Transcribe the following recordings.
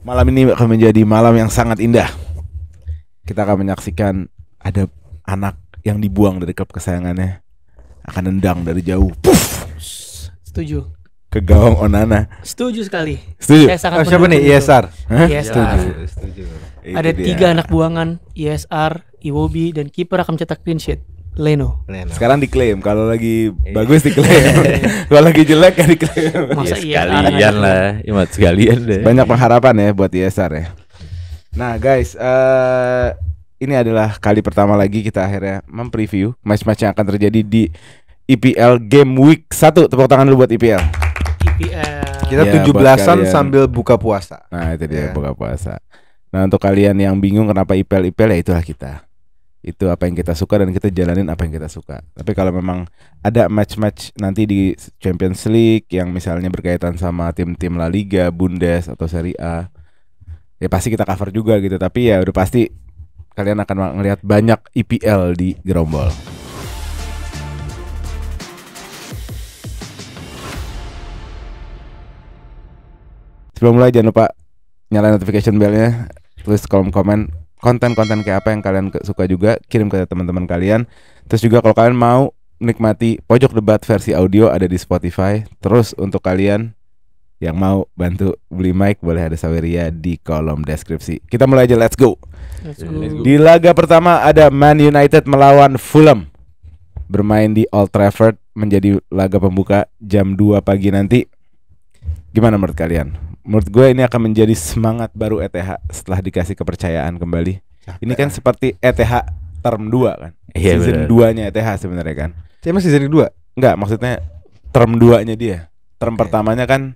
Malam ini akan menjadi malam yang sangat indah. Kita akan menyaksikan ada anak yang dibuang dari klub kesayangannya akan nendang dari jauh. Puff, Setuju. ke gawang Onana. Setuju sekali. Setuju? Saya sangat Siapa nih? mendukung itu. ISR. Hah? ISR. Setuju. Itu Ada dia. 3 anak buangan, ISR, Iwobi, dan kiper akan mencetak clean sheet, Leno. Sekarang diklaim, kalau lagi bagus diklaim, kalau lagi jelek ya diklaim. Masa Ya, ISR sekalian lah, Imat sekalian deh. Banyak pengharapan ya buat ISR ya. Nah guys, ini adalah kali pertama lagi kita akhirnya mempreview match-match yang akan terjadi di IPL Game Week 1. Tepuk tangan dulu buat IPL. IPL. Kita Ya, 17-an buat kalian. sambil buka puasa. Nah itu dia Ya. buka puasa. Nah untuk kalian yang bingung kenapa IPL ya itulah kita. Itu apa yang kita suka dan kita jalanin apa yang kita suka. Tapi kalau memang ada match-match nanti di Champions League yang misalnya berkaitan sama tim-tim La Liga, Bundes atau Serie A, ya pasti kita cover juga gitu. Tapi ya udah pasti kalian akan melihat banyak IPL di Gerombol. Sebelum mulai jangan lupa nyalain notification bellnya, tulis kolom komen konten-konten kayak apa yang kalian suka juga, kirim ke teman-teman kalian. Terus juga kalau kalian mau menikmati pojok debat versi audio ada di Spotify. Terus untuk kalian yang mau bantu beli mic boleh ada Saweria di kolom deskripsi. Kita mulai aja, let's go. Let's go. Di laga pertama ada Man United melawan Fulham. Bermain di Old Trafford, menjadi laga pembuka jam 2 pagi nanti. Gimana menurut kalian? Menurut gue ini akan menjadi semangat baru ETH setelah dikasih kepercayaan kembali. Ini kan seperti ETH term 2 kan. Iya, Season benar. 2-nya ETH sebenarnya kan. Saya masih seri 2. Enggak, maksudnya term 2-nya dia. Term pertamanya kan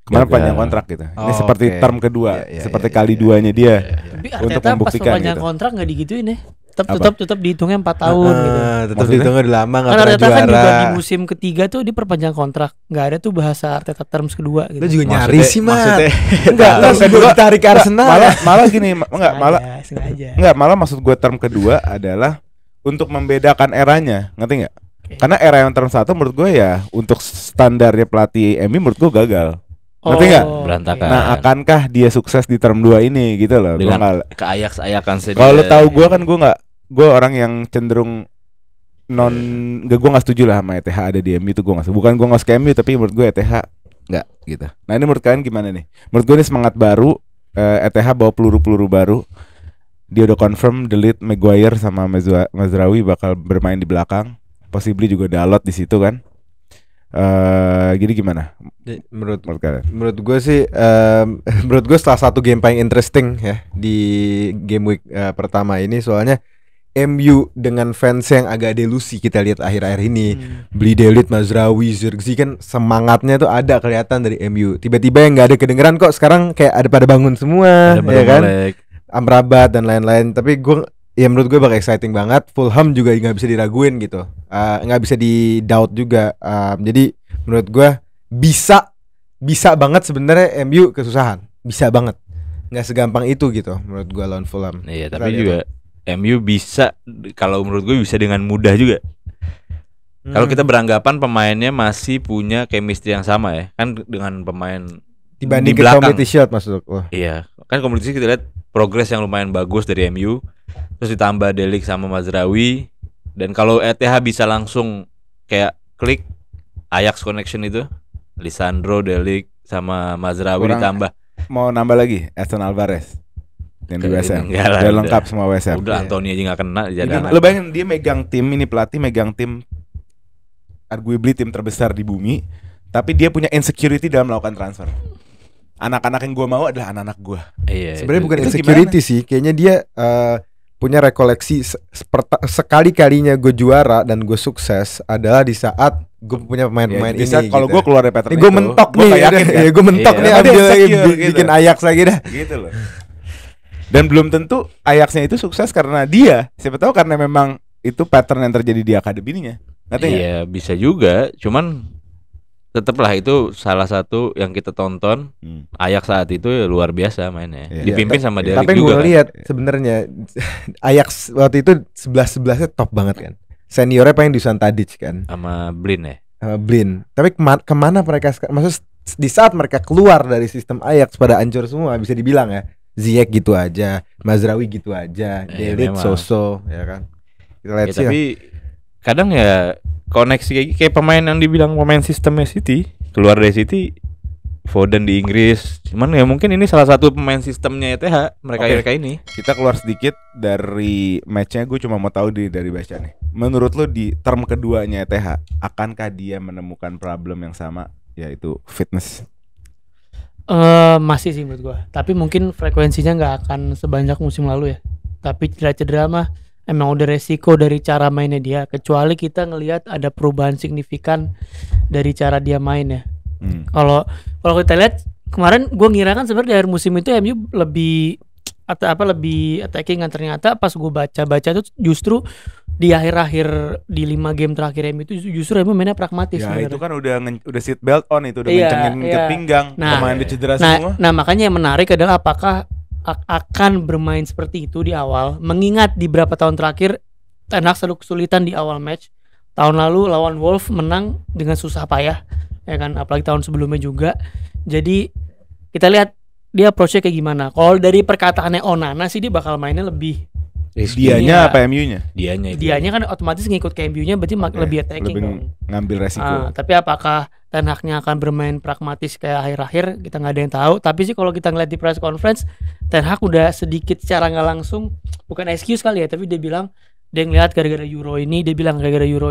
kemarin Gagal. panjang kontrak gitu. Ini Oh, seperti oke. term kedua, Iya, iya, seperti iya, kali iya. duanya dia. Tapi Untuk Arteta pas membuktikan perpanjang gitu. kontrak nggak digituin ya. Apa? Tetap dihitungnya 4 tahun gitu. Tetap Maksudnya? ditunggu udah lama nggak Kan pernah Arteta kan juga di juara. musim ketiga tuh dia perpanjang kontrak. Nggak ada tuh bahasa Arteta terms kedua gitu. Lu juga Maksudnya- nyari sih, Mat. maksudnya- Enggak, Terus term gue kedua ditarik ke Arsenal. malah gini, enggak malah sengaja. enggak malah maksud gue term kedua adalah untuk membedakan eranya, ngerti nggak? Oke. Karena era yang term 1 menurut gue ya untuk standarnya pelatih MU menurut gue gagal. Ngerti nggak? Berantakan. Nah, akankah dia sukses di term 2 ini gitu loh. Gua Dengan nggak- keayak-ayakan sedih. Kalau lo tahu gue kan gue orang yang cenderung gue nggak setuju lah sama ETH ada di MU itu gue nggak setuju. Bukan gue nggak suka MU tapi menurut gue ETH nggak gitu. Nah ini menurut kalian gimana nih? Menurut gue ini semangat baru. ETH bawa peluru-peluru baru. Dia udah confirm Delete, Maguire sama Mazraoui bakal bermain di belakang. Possibly juga Dalot di situ kan. Jadi gimana Menurut menurut kalian? Menurut gue sih, menurut gue salah satu game paling interesting ya di game week pertama ini, soalnya MU dengan fans yang agak delusi kita lihat akhir-akhir ini. Beli Delete, Mazraoui, Zirkzee kan semangatnya tuh ada kelihatan dari MU. Tiba-tiba yang nggak ada kedengeran kok sekarang kayak ada pada bangun semua, Ada ya kan? Melek. Amrabat dan lain-lain. Tapi gue, ya menurut gue bakal exciting banget. Fulham juga nggak bisa diraguin gitu, nggak bisa di doubt juga. Jadi menurut gue bisa banget sebenarnya MU kesusahan, bisa banget. Nggak segampang itu gitu menurut gue lawan Fulham. Iya, Kita tapi lihat. juga MU bisa, kalau menurut gue bisa dengan mudah juga. Kalau kita beranggapan pemainnya masih punya chemistry yang sama ya, kan dengan pemain dibanding di ke belakang. Community Shield maksud lo. Iya, kan kompetisi kita lihat progres yang lumayan bagus dari MU. Terus ditambah Delik sama Mazraoui. Dan kalau ETH bisa langsung kayak klik Ajax connection itu, Lisandro, Delik sama Mazraoui Kurang- ditambah. Mau nambah lagi Edson Alvarez yang di Enggak WSM. lah, Udah udah. lengkap semua WSM. Udah Anthony aja nggak kena di cadangan. Lo bayangin dia megang tim, ini pelatih megang tim arguably tim terbesar di bumi, tapi dia punya insecurity dalam melakukan transfer. Anak-anak yang gue mau adalah anak-anak gue. Iya. Sebenarnya bukan itu insecurity sih, kayaknya dia punya rekoleksi sekali-kalinya gue juara dan gue sukses adalah di saat gue punya pemain-pemain ini. bisa kalau gitu. gue keluar dari pattern Gue itu, mentok gua nih, kayak yakin kan? ya gue mentok Iya. nih, Sama dia ambil insecure gitu. bikin Ajax lagi dah. Gitu loh. Dan belum tentu Ajaxnya itu sukses karena dia. Siapa tahu karena memang itu pattern yang terjadi di akademinya. Ngerti nggak? Iya, bisa juga. Cuman tetaplah itu salah satu yang kita tonton. Ajax saat itu ya luar biasa mainnya. Iya. Dipimpin sama Delik Tapi juga. gue lihat sebenarnya Ajax waktu itu 11-11-nya top banget kan. Seniornya paling Dusan Tadic kan, Sama Blin ya. Blin. Tapi kemana mereka sekarang? Maksudnya di saat mereka keluar dari sistem Ajax pada hancur semua, bisa dibilang ya. Ziyech gitu aja, Mazraoui gitu aja, Delit, memang. Soso, ya kan. Kita lihat Ya, sih. tapi kadang ya koneksi kayak pemain yang dibilang pemain sistemnya City keluar dari City, Foden di Inggris. Cuman ya mungkin ini salah satu pemain sistemnya ETH mereka ini. Kita keluar sedikit dari matchnya. Gue cuma mau tahu dari baca nih. Menurut lo di term keduanya ETH, akankah dia menemukan problem yang sama, yaitu fitness? Masih sih menurut gua. Tapi mungkin frekuensinya nggak akan sebanyak musim lalu ya. Tapi cedera-cedera mah emang udah resiko dari cara mainnya dia. Kecuali kita ngelihat ada perubahan signifikan dari cara dia main ya. Kalau kita lihat kemarin gua ngira kan sebenarnya di akhir musim itu MU lebih lebih attacking kan, ternyata pas gua baca tuh justru di akhir-akhir di 5 game terakhir MU itu justru MU mainnya pragmatis Ya sebenarnya. itu kan udah seat belt on, itu udah Iya, ngencengin iya. ke pinggang. Nah, pemain udah cedera semua. Nah, makanya yang menarik adalah apakah akan bermain seperti itu di awal, mengingat di beberapa tahun terakhir Ten Hag selalu kesulitan di awal match. Tahun lalu lawan Wolves menang dengan susah payah, ya kan, apalagi tahun sebelumnya juga. Jadi kita lihat dia approach-nya kayak gimana. Kalau dari perkataannya Onana sih dia bakal mainnya lebih Dianya apa MU-nya? dianya kan otomatis ngikut ke MU-nya, berarti lebih attacking Lebih dong. ngambil resiko. Tapi apakah Ten Hag-nya akan bermain pragmatis kayak akhir-akhir, kita nggak ada yang tahu. Tapi sih kalau kita ngeliat di press conference, Ten Hag udah sedikit secara nggak langsung, bukan excuse kali ya, tapi dia bilang dia ngeliat gara-gara Euro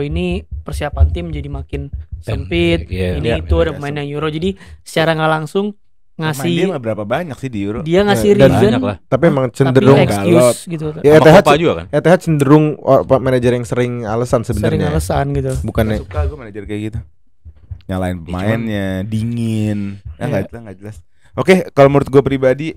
ini persiapan tim jadi makin sempit. Ini itu ada pemain yang Euro, jadi secara nggak langsung Pemain dia ngasih mah berapa banyak sih di Euro? dia ngasih Dan reason, banyak lah. Tapi emang tapi cenderung excuse gitu. ya, Sama Copa juga kan. ETH cenderung manajer yang sering alasan Sering sebenarnya. alasan gitu. Bukannya Gak suka gue manajer kayak gitu. Nyalain pemainnya, dingin. Iya. Nggak jelas. Oke, kalau menurut gue pribadi,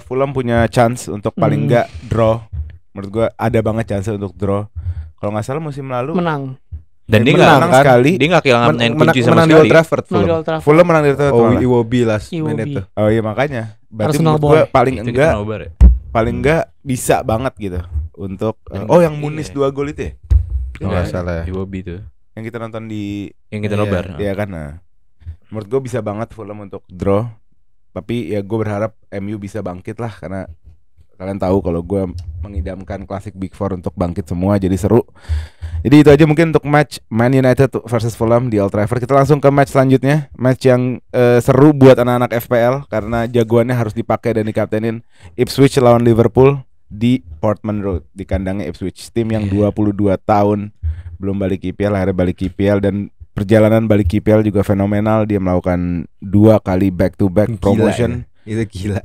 Fulham punya chance untuk paling nggak draw. Menurut gue ada banget chance untuk draw. Kalau nggak salah musim lalu Menang. Dan dia menang nggak kan? Dia nggak kehilangan main kunci sama menang di sekali. Old Trafford. Menang di Fulham. Old Trafford. Fulham menang dari Tottenham. Oh, Iwobi last Iwobi. minute tuh. Oh iya makanya. Berarti Arsenal menurut gue boy. paling Itu enggak kita nobar ya? paling enggak bisa banget gitu untuk yang Muniz 2 gol itu ya. Kalau nggak salah ya. Iwobi tuh Yang kita nonton di yang kita nobar. Iya kan. Nah. Menurut gue bisa banget Fulham untuk draw. Tapi ya gue berharap MU bisa bangkit lah, karena kalian tahu kalau gue mengidamkan klasik Big Four untuk bangkit semua, jadi seru. Jadi itu aja mungkin untuk match Man United versus Fulham di Old Trafford. Kita langsung ke match selanjutnya, match yang seru buat anak-anak FPL karena jagoannya harus dipakai dan dikaptenin. Ipswich lawan Liverpool di Portman Road, di kandangnya Ipswich. Tim yang 22 tahun belum balik IPL, akhirnya balik IPL, dan perjalanan balik IPL juga fenomenal. Dia melakukan 2 kali back to back Gila, promotion. Itu gila.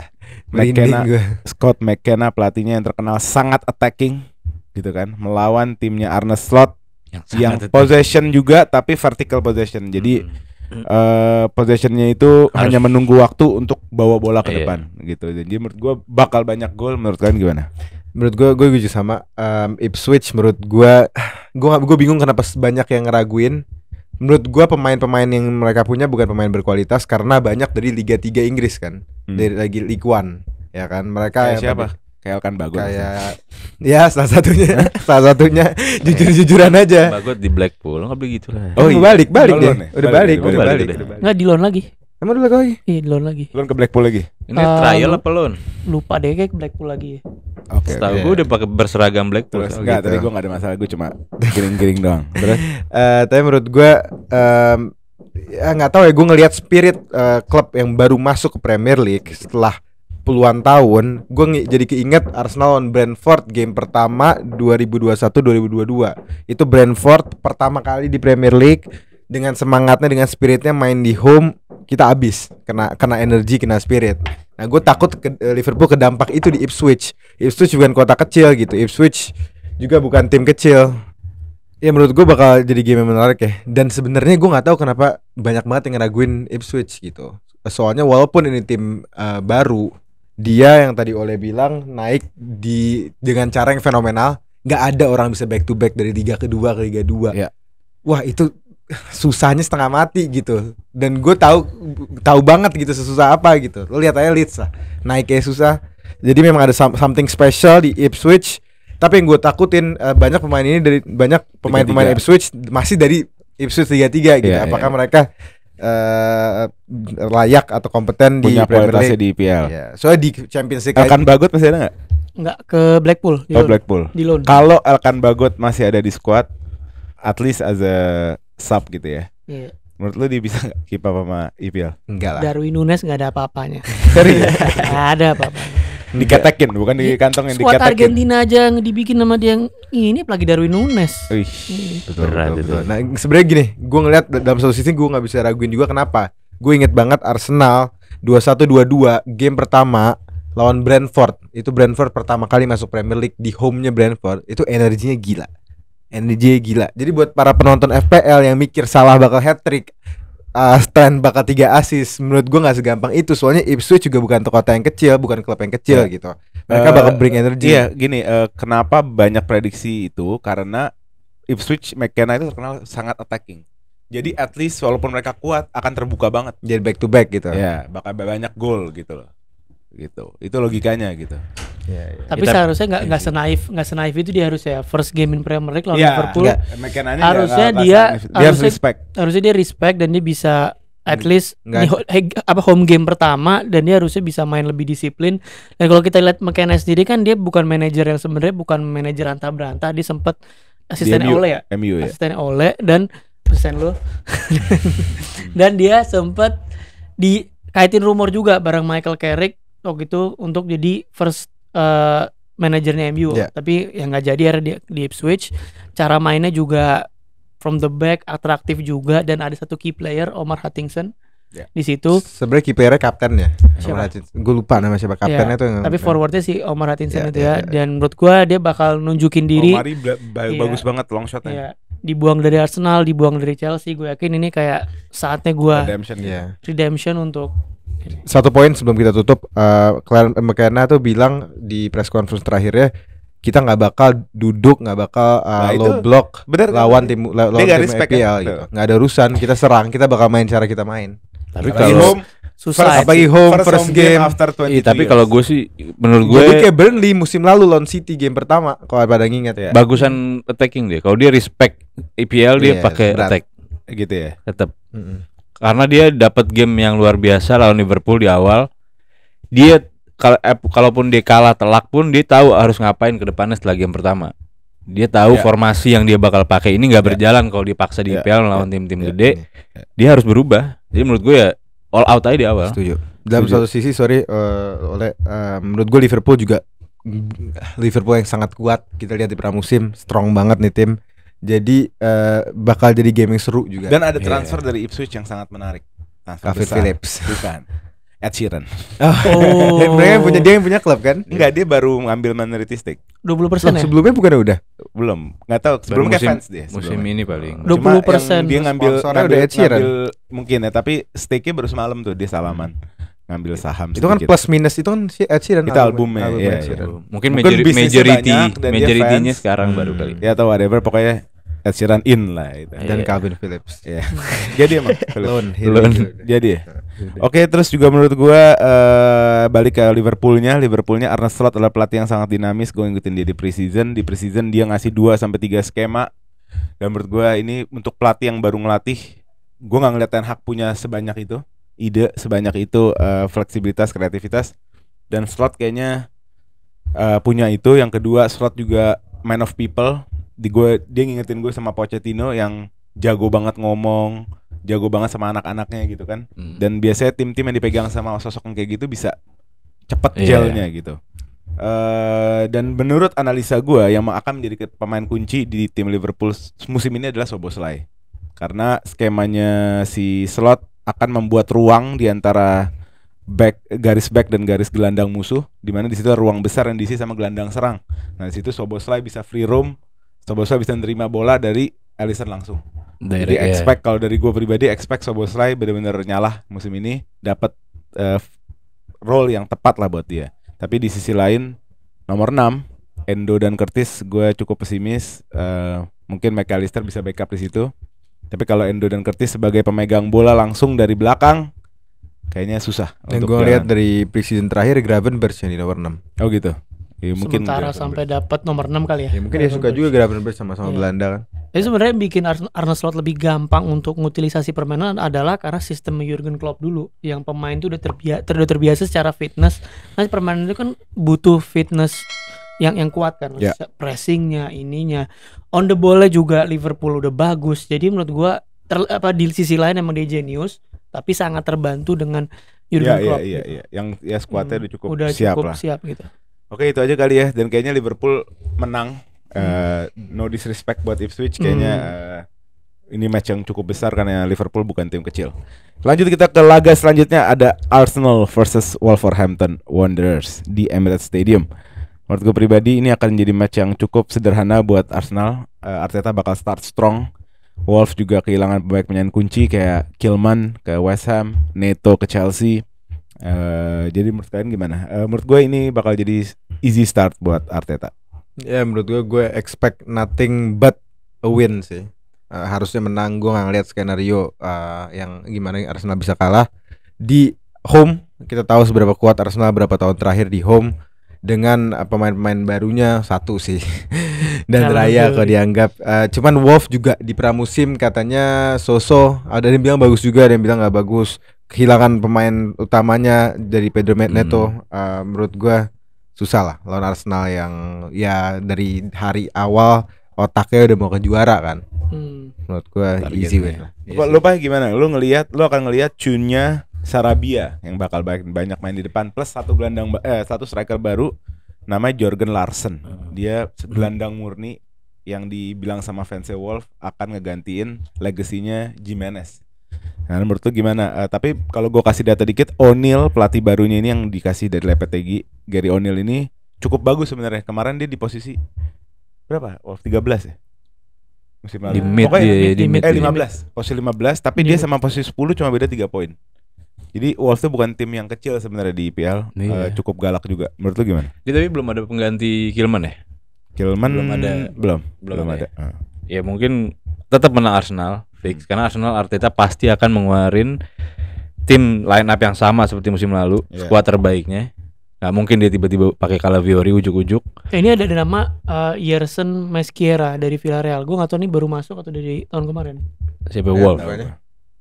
McKenna, Merinding gue. Scott McKenna pelatihnya yang terkenal sangat attacking gitu kan, melawan timnya Arne Slot yang sangat possession juga tapi vertical possession. Jadi possessionnya itu Harus- hanya menunggu waktu untuk bawa bola ke Iya. depan gitu. Jadi menurut gua bakal banyak gol. Menurut kalian gimana? Menurut gue juga sama. Ipswich menurut gue bingung kenapa banyak yang ngeraguin. Menurut gue pemain-pemain yang mereka punya bukan pemain berkualitas karena banyak dari Liga 3 Inggris kan, dari lagi League One, ya kan. Mereka Kayak yang siapa? tadi- Kayak Elkan Bagot. Kayak ya salah satunya jujur-jujuran aja. Bagot di Blackpool nggak beli gitu lah. Oh, iya. balik Udah deh. loan ya? Udah Balik, balik, balik, udah balik, balik. udah. udah balik. Nggak di loan lagi. Emang udah balik lagi? Iya di loan lagi. Lu ke Blackpool lagi? Ini trial apa loan? Lupa deh kayak ke Blackpool lagi ya. Oke. Tahu Iya. gue udah pakai berseragam Blackpool. Terus Oh, enggak, gitu. tadi gua enggak ada masalah, gua cuma giring-giring doang. Terus Tapi menurut gue ya nggak tahu ya, gue ngelihat spirit klub yang baru masuk ke Premier League setelah puluhan tahun. Gue jadi keinget Arsenal lawan Brentford game pertama 2021-2022. Itu Brentford pertama kali di Premier League, dengan semangatnya, dengan spiritnya main di home, kita habis kena energi, kena spirit. Nah, gue takut Liverpool kedampak itu di Ipswich. Ipswich bukan kota kecil gitu. Ipswich juga bukan tim kecil. Ya menurut gue bakal jadi game yang menarik ya. Dan sebenarnya gue nggak tahu kenapa banyak banget yang ngeraguin Ipswich gitu. Soalnya walaupun ini tim baru, dia yang tadi Ole bilang naik dengan cara yang fenomenal. Nggak ada orang bisa back to back dari Liga kedua ke Liga 2. Ya. Wah itu susahnya setengah mati gitu. Dan gue tahu banget gitu sesusah apa gitu. Lo lihat aja Leeds lah, naiknya susah. Jadi memang ada something special di Ipswich. Tapi yang gue takutin banyak pemain ini dari banyak pemain-pemain Liga 3. Ipswich masih dari Ipswich Liga 3 gitu. Iya, Apakah iya. mereka layak atau kompeten di Punya Premier kualitasnya League. di IPL. Ya, soalnya di Champions League Elkan Bagot masih ada nggak? Enggak ke Blackpool di Oh loan. Blackpool. Di loan. Kalau Elkan Bagot masih ada di squad, at least as a sub gitu ya. Iya. Menurut lu dia bisa nggak keep up sama IPL? enggak lah. Darwin Nunes nggak ada apa-apanya. Serius? Nggak ada apa-apanya. Diketekin, bukan dikantongin, Squad diketekin. Argentina aja yang dibikin sama dia yang ini apalagi Darwin Nunes. Wih, Berat itu. Nah, sebenarnya gini, gue ngeliat dalam satu sisi gue nggak bisa raguin juga kenapa. Gue inget banget Arsenal 21-22 game pertama lawan Brentford. Itu Brentford pertama kali masuk Premier League di home-nya Brentford. Itu energinya gila. Energinya gila. Jadi buat para penonton FPL yang mikir Salah bakal hat-trick, Trent bakal 3 assist, menurut gue nggak segampang itu. Soalnya Ipswich juga bukan kota yang kecil, bukan klub yang kecil gitu. Mereka bakal bring energy. Iya, gini, kenapa banyak prediksi itu? Karena Ipswich McKenna itu terkenal sangat attacking. Jadi at least walaupun mereka kuat akan terbuka banget. Jadi back to back gitu. Ya, bakal banyak gol gitu loh. Gitu. Itu logikanya gitu. Tapi Kita- seharusnya nggak senaif itu dia harusnya first game in Premier League lawan Iya, Liverpool. McKenna-nya Harusnya nggak dia- dia harus harusnya- respect. Harusnya dia respect dan dia bisa at least Nggak- home game pertama dan dia harusnya bisa main lebih disiplin. Dan kalau kita lihat McKenna sendiri kan dia bukan manajer yang sebenarnya bukan manajer antah berantah, dia sempat asisten Di MU. Ole ya. MU ya. Asisten Ole dan asisten lo. Dan dia sempat dikaitin rumor juga bareng Michael Carrick waktu itu untuk jadi first manajernya MU. Ya. Tapi yang nggak jadi akhirnya di Ipswich. Cara mainnya juga from the back atraktif juga dan ada satu key player Omar Hutchinson Ya. di situ. Sebenarnya kipernya kapten ya. Siapa? Gue lupa nama siapa kaptennya tuh. yang- Tapi forwardnya si Omar Hutchinson Ya, itu ya, ya. ya. Dan menurut gua dia bakal nunjukin diri. Omari Iya. bagus banget long shotnya. Ya, dibuang dari Arsenal, dibuang dari Chelsea. Gue yakin ini kayak saatnya gua Redemption gitu. Iya. redemption untuk Satu poin sebelum kita tutup, Clarence McKenna tuh bilang di press conference terakhirnya kita nggak bakal duduk, nggak bakal Nah, low itu block bener kan? lawan tim lawan nggak tim respect FPL kan? gitu. Nggak ada urusan, kita serang, kita bakal main cara kita main. Tapi Apalagi kalau home, susah. apalagi home first game. after 22 Iya, tapi years. kalau gue sih menurut gue Jadi kayak Burnley musim lalu lawan City game pertama kalau pada nginget Iya. bagusan attacking dia. Kalau dia respect EPL dia Iya, pakai berat. attack gitu ya. tetap. Mm-mm. Karena dia dapat game yang luar biasa lawan Liverpool di awal. Dia kalaupun dia kalah telak pun dia tahu harus ngapain ke depannya setelah game pertama. Dia tahu Ya. formasi yang dia bakal pakai ini nggak Ya. berjalan kalau dipaksa di Ya. IPL lawan tim-tim Ya. gede. Dia harus berubah. Jadi menurut gue ya all out aja di awal. Setuju. Dalam Setuju. satu sisi menurut gue Liverpool juga Liverpool yang sangat kuat. Kita lihat di pramusim strong banget nih tim. Jadi bakal jadi game yang seru juga. Dan ada Iya. transfer dari Ipswich yang sangat menarik. Transfer Calvin besar. Phillips. Bukan. Ed Sheeran. Oh. dia yang punya klub kan? Enggak, dia baru ngambil minority stake. 20% ya? Sebelumnya bukan udah. Belum. Enggak tahu. Sebelumnya kayak fans dia. musim sebelumnya. ini paling. 20%. Cuma yang dia ngambil, Sponsornya udah Ed Sheeran. mungkin ya, tapi stake-nya baru semalam tuh dia salaman. Ngambil saham Itu kan sedikit. plus minus itu kan si Ed Sheeran. Itu albumnya, iya, Ed Sheeran. iya. Mungkin Mungkin bisnisnya banyak dan dia majority-nya fans. sekarang baru kali. Ya atau whatever, pokoknya Ed Sheeran in lah itu. Dan Iya. Calvin Phillips. Iya. Jadi emang Phillips. Loan. Loan. Jadi ya. Oke, terus juga menurut gua balik ke Liverpoolnya Arne Slot adalah pelatih yang sangat dinamis. Gue ngikutin dia di preseason. Di preseason dia ngasih 2-3 skema. Dan menurut gua ini untuk pelatih yang baru ngelatih, gua nggak ngeliat Ten Hag punya sebanyak itu, ide sebanyak itu, fleksibilitas, kreativitas. Dan Slot kayaknya punya itu. Yang kedua, Slot juga man of people. Dia ngingetin gue sama Pochettino yang jago banget ngomong, jago banget sama anak-anaknya gitu kan. Dan biasanya tim-tim yang dipegang sama sosok yang kayak gitu bisa cepet Iya. gelnya gitu. Dan menurut analisa gue yang akan menjadi pemain kunci di tim Liverpool musim ini adalah Szoboszlai. Karena skemanya si Slot akan membuat ruang di antara garis back dan garis gelandang musuh, di mana di situ ada ruang besar yang diisi sama gelandang serang. Nah, di situ Szoboszlai bisa free roam, Szoboszlai bisa nerima bola dari Alisson langsung. Jadi expect, kalau dari gue pribadi expect Szoboszlai benar-benar nyalah musim ini, dapat role yang tepat lah buat dia. Tapi di sisi lain nomor 6 Endo dan Curtis gue cukup pesimis. Mungkin McAllister bisa backup di situ. Tapi kalau Endo dan Curtis sebagai pemegang bola langsung dari belakang, kayaknya susah. Yang untuk gue lihat jalan. dari preseason terakhir Gravenberch yang di nomor 6. Oh gitu. Ya, mungkin sementara Gravenberch. sampai dapat nomor 6 kali ya. Ya mungkin dia suka juga Gravenberch sama-sama Iya. Belanda kan. Jadi sebenarnya yang bikin Arne Slot lebih gampang untuk mengutilisasi permainan adalah karena sistem Jurgen Klopp dulu, yang pemain itu udah terbiasa secara fitness. Nah, permainan itu kan butuh fitness yang kuat kan, Ya. pressingnya, ininya, on the ball-nya juga Liverpool udah bagus. Jadi menurut gua di sisi lain emang dia jenius, tapi sangat terbantu dengan Jurgen Klopp. Iya. Yang ya skuadnya udah cukup udah siap cukup lah. siap gitu. Oke, itu aja kali ya. Dan kayaknya Liverpool menang. No disrespect buat Ipswich, kayaknya ini match yang cukup besar karena Liverpool bukan tim kecil. Lanjut kita ke laga selanjutnya, ada Arsenal versus Wolverhampton Wanderers di Emirates Stadium. Menurut gue pribadi ini akan menjadi match yang cukup sederhana buat Arsenal. Arteta bakal start strong. Wolves juga kehilangan pemain kunci kayak Kilman ke West Ham, Neto ke Chelsea. Jadi menurut kalian gimana? Menurut gue ini bakal jadi easy start buat Arteta. Ya menurut gue expect nothing but a win sih. Harusnya menang. Gue gak ngeliat skenario yang gimana Arsenal bisa kalah di home. Kita tahu seberapa kuat Arsenal berapa tahun terakhir di home dengan pemain-pemain barunya satu sih dan Raya kalau dianggap. Cuman Wolf juga di pramusim katanya so-so. Ada yang bilang bagus juga, ada yang bilang gak bagus. Kehilangan pemain utamanya dari Pedro Neto. Menurut gue susah lah lawan Arsenal yang ya dari hari awal otaknya udah mau ke juara kan. Menurut gue easy win lah. Lu gimana? Lu akan ngelihat Cunha Sarabia yang bakal banyak main di depan, plus satu striker baru namanya Jørgen Larsen. Dia gelandang murni yang dibilang sama fans Wolf akan ngegantiin legasinya Jimenez. Nah, menurut lu gimana? Tapi kalau gue kasih data dikit, O'Neill pelatih barunya ini yang dikasih dari Lopetegui, Gary O'Neill ini cukup bagus sebenarnya. Kemarin dia di posisi berapa? 13 ya? Musim lalu. Di mid, Pokoknya di mid. 15. Posisi 15, tapi dia sama posisi 10 cuma beda 3 poin. Jadi Wolves itu bukan tim yang kecil sebenarnya di IPL. Iya. Cukup galak juga. Menurut lu gimana? Dia tapi belum ada pengganti Kilman ya? Kilman belum ada. Ya mungkin tetap menang Arsenal fix karena Arsenal Arteta pasti akan mengeluarin tim line up yang sama seperti musim lalu, skuad terbaiknya. Nggak mungkin dia tiba-tiba pakai Calafiori ujuk-ujuk. Ini ada nama Yerson Mosquera dari Villarreal. Gue nggak tahu nih baru masuk atau dari tahun kemarin. Siapa Wolf?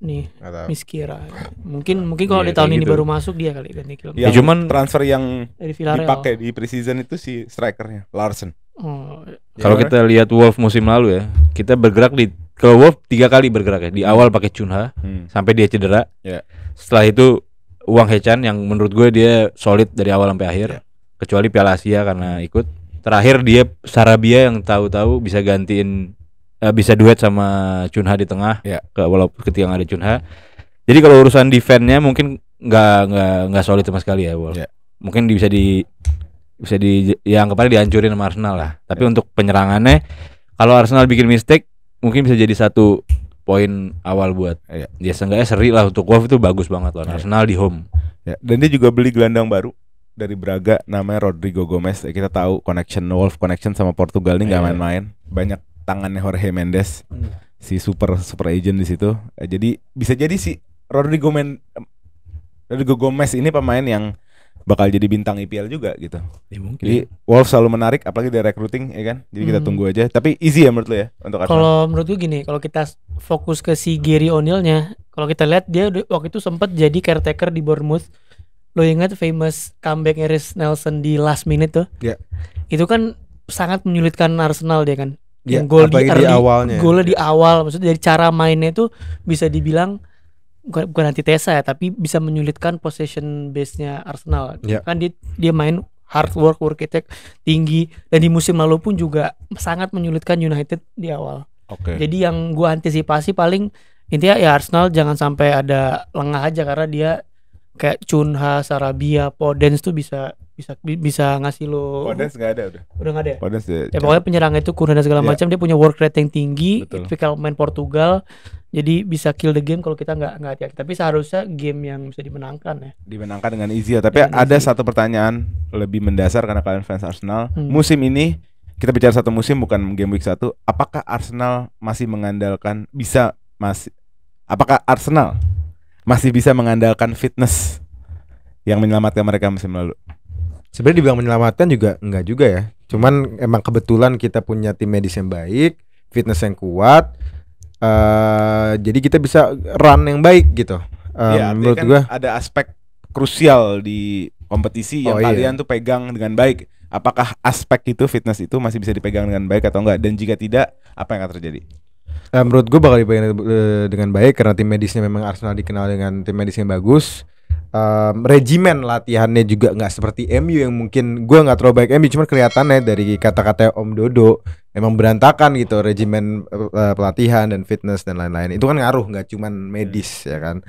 Nih Mosquera. Mungkin kalau di tahun ini baru masuk dia kali ganti Kilman. Yang cuman transfer yang Dari Villarreal. dipakai di preseason itu si strikernya Larsen. Kalau kita lihat Wolf musim lalu ya, kita bergerak kalau Wolf 3 kali bergerak ya. Di awal pakai Cunha sampai dia cedera. Setelah itu Wang Hechan yang menurut gue dia solid dari awal sampai akhir. Kecuali Piala Asia karena ikut. Terakhir dia Sarabia yang tahu-tahu bisa gantiin bisa duet sama Cunha di tengah. Walaupun ketika ada Cunha. Jadi kalau urusan defense-nya mungkin nggak solid sama sekali ya Wolf. Mungkin bisa di ya anggapannya dihancurin sama Arsenal lah. Tapi untuk penyerangannya kalau Arsenal bikin mistake mungkin bisa jadi satu poin awal buat dia seenggaknya seri lah. Untuk Wolf itu bagus banget lawan Arsenal di home. Dan dia juga beli gelandang baru dari Braga namanya Rodrigo Gomez. Kita tahu Wolf connection sama Portugal ini nggak main-main. Banyak tangannya Jorge Mendes, si super agent di situ. Jadi bisa jadi si Rodrigo Gomez ini pemain yang bakal jadi bintang IPL juga gitu. Jadi Wolves selalu menarik, apalagi dari recruiting ya kan. Jadi kita tunggu aja. Tapi easy ya menurut lo ya untuk Arsenal. Kalau menurut gue gini, kalau kita fokus ke si Gary O'Neill-nya, kalau kita lihat dia waktu itu sempat jadi caretaker di Bournemouth. Lo ingat famous comeback Reiss Nelson di last minute tuh? Itu kan sangat menyulitkan Arsenal dia kan. Yang gol di awalnya. Golnya di awal, maksudnya dari cara mainnya itu bisa dibilang bukan antitesa ya, tapi bisa menyulitkan possession base-nya Arsenal. Kan dia main hard work ethic tinggi, dan di musim lalu pun juga sangat menyulitkan United di awal. Jadi yang gua antisipasi paling intinya ya Arsenal jangan sampai ada lengah aja, karena dia kayak Cunha, Sarabia, Podence tuh bisa ngasih lo. Podence nggak ada udah nggak ada ya? Podence ya pokoknya penyerangnya itu kurang dan segala macam. Dia punya work rate yang tinggi, tipikal main Portugal, jadi bisa kill the game kalau kita nggak hati-hati. Tapi seharusnya game yang bisa dimenangkan ya. Dimenangkan dengan easy ya. Tapi ada satu pertanyaan lebih mendasar karena kalian fans Arsenal. Musim ini kita bicara satu musim bukan game week 1. Apakah Arsenal masih masih bisa mengandalkan fitness yang menyelamatkan mereka musim lalu? Sebenarnya dibilang menyelamatkan juga enggak juga ya. Cuman emang kebetulan kita punya tim medis yang baik, fitness yang kuat. Jadi kita bisa run yang baik gitu. Iya, Menurut kan gua ada aspek krusial di kompetisi yang Oh, iya. kalian tuh pegang dengan baik. Apakah aspek itu fitness itu masih bisa dipegang dengan baik atau enggak? Dan jika tidak, apa yang akan terjadi? menurut gue bakal dipegang dengan baik karena tim medisnya memang Arsenal dikenal dengan tim medis yang bagus. Regimen latihannya juga nggak seperti MU yang mungkin gue nggak terlalu baik MU, cuman kelihatannya dari kata-kata Om Dodo emang berantakan gitu regimen pelatihan dan fitness dan lain-lain. Itu kan ngaruh, nggak cuman medis ya kan.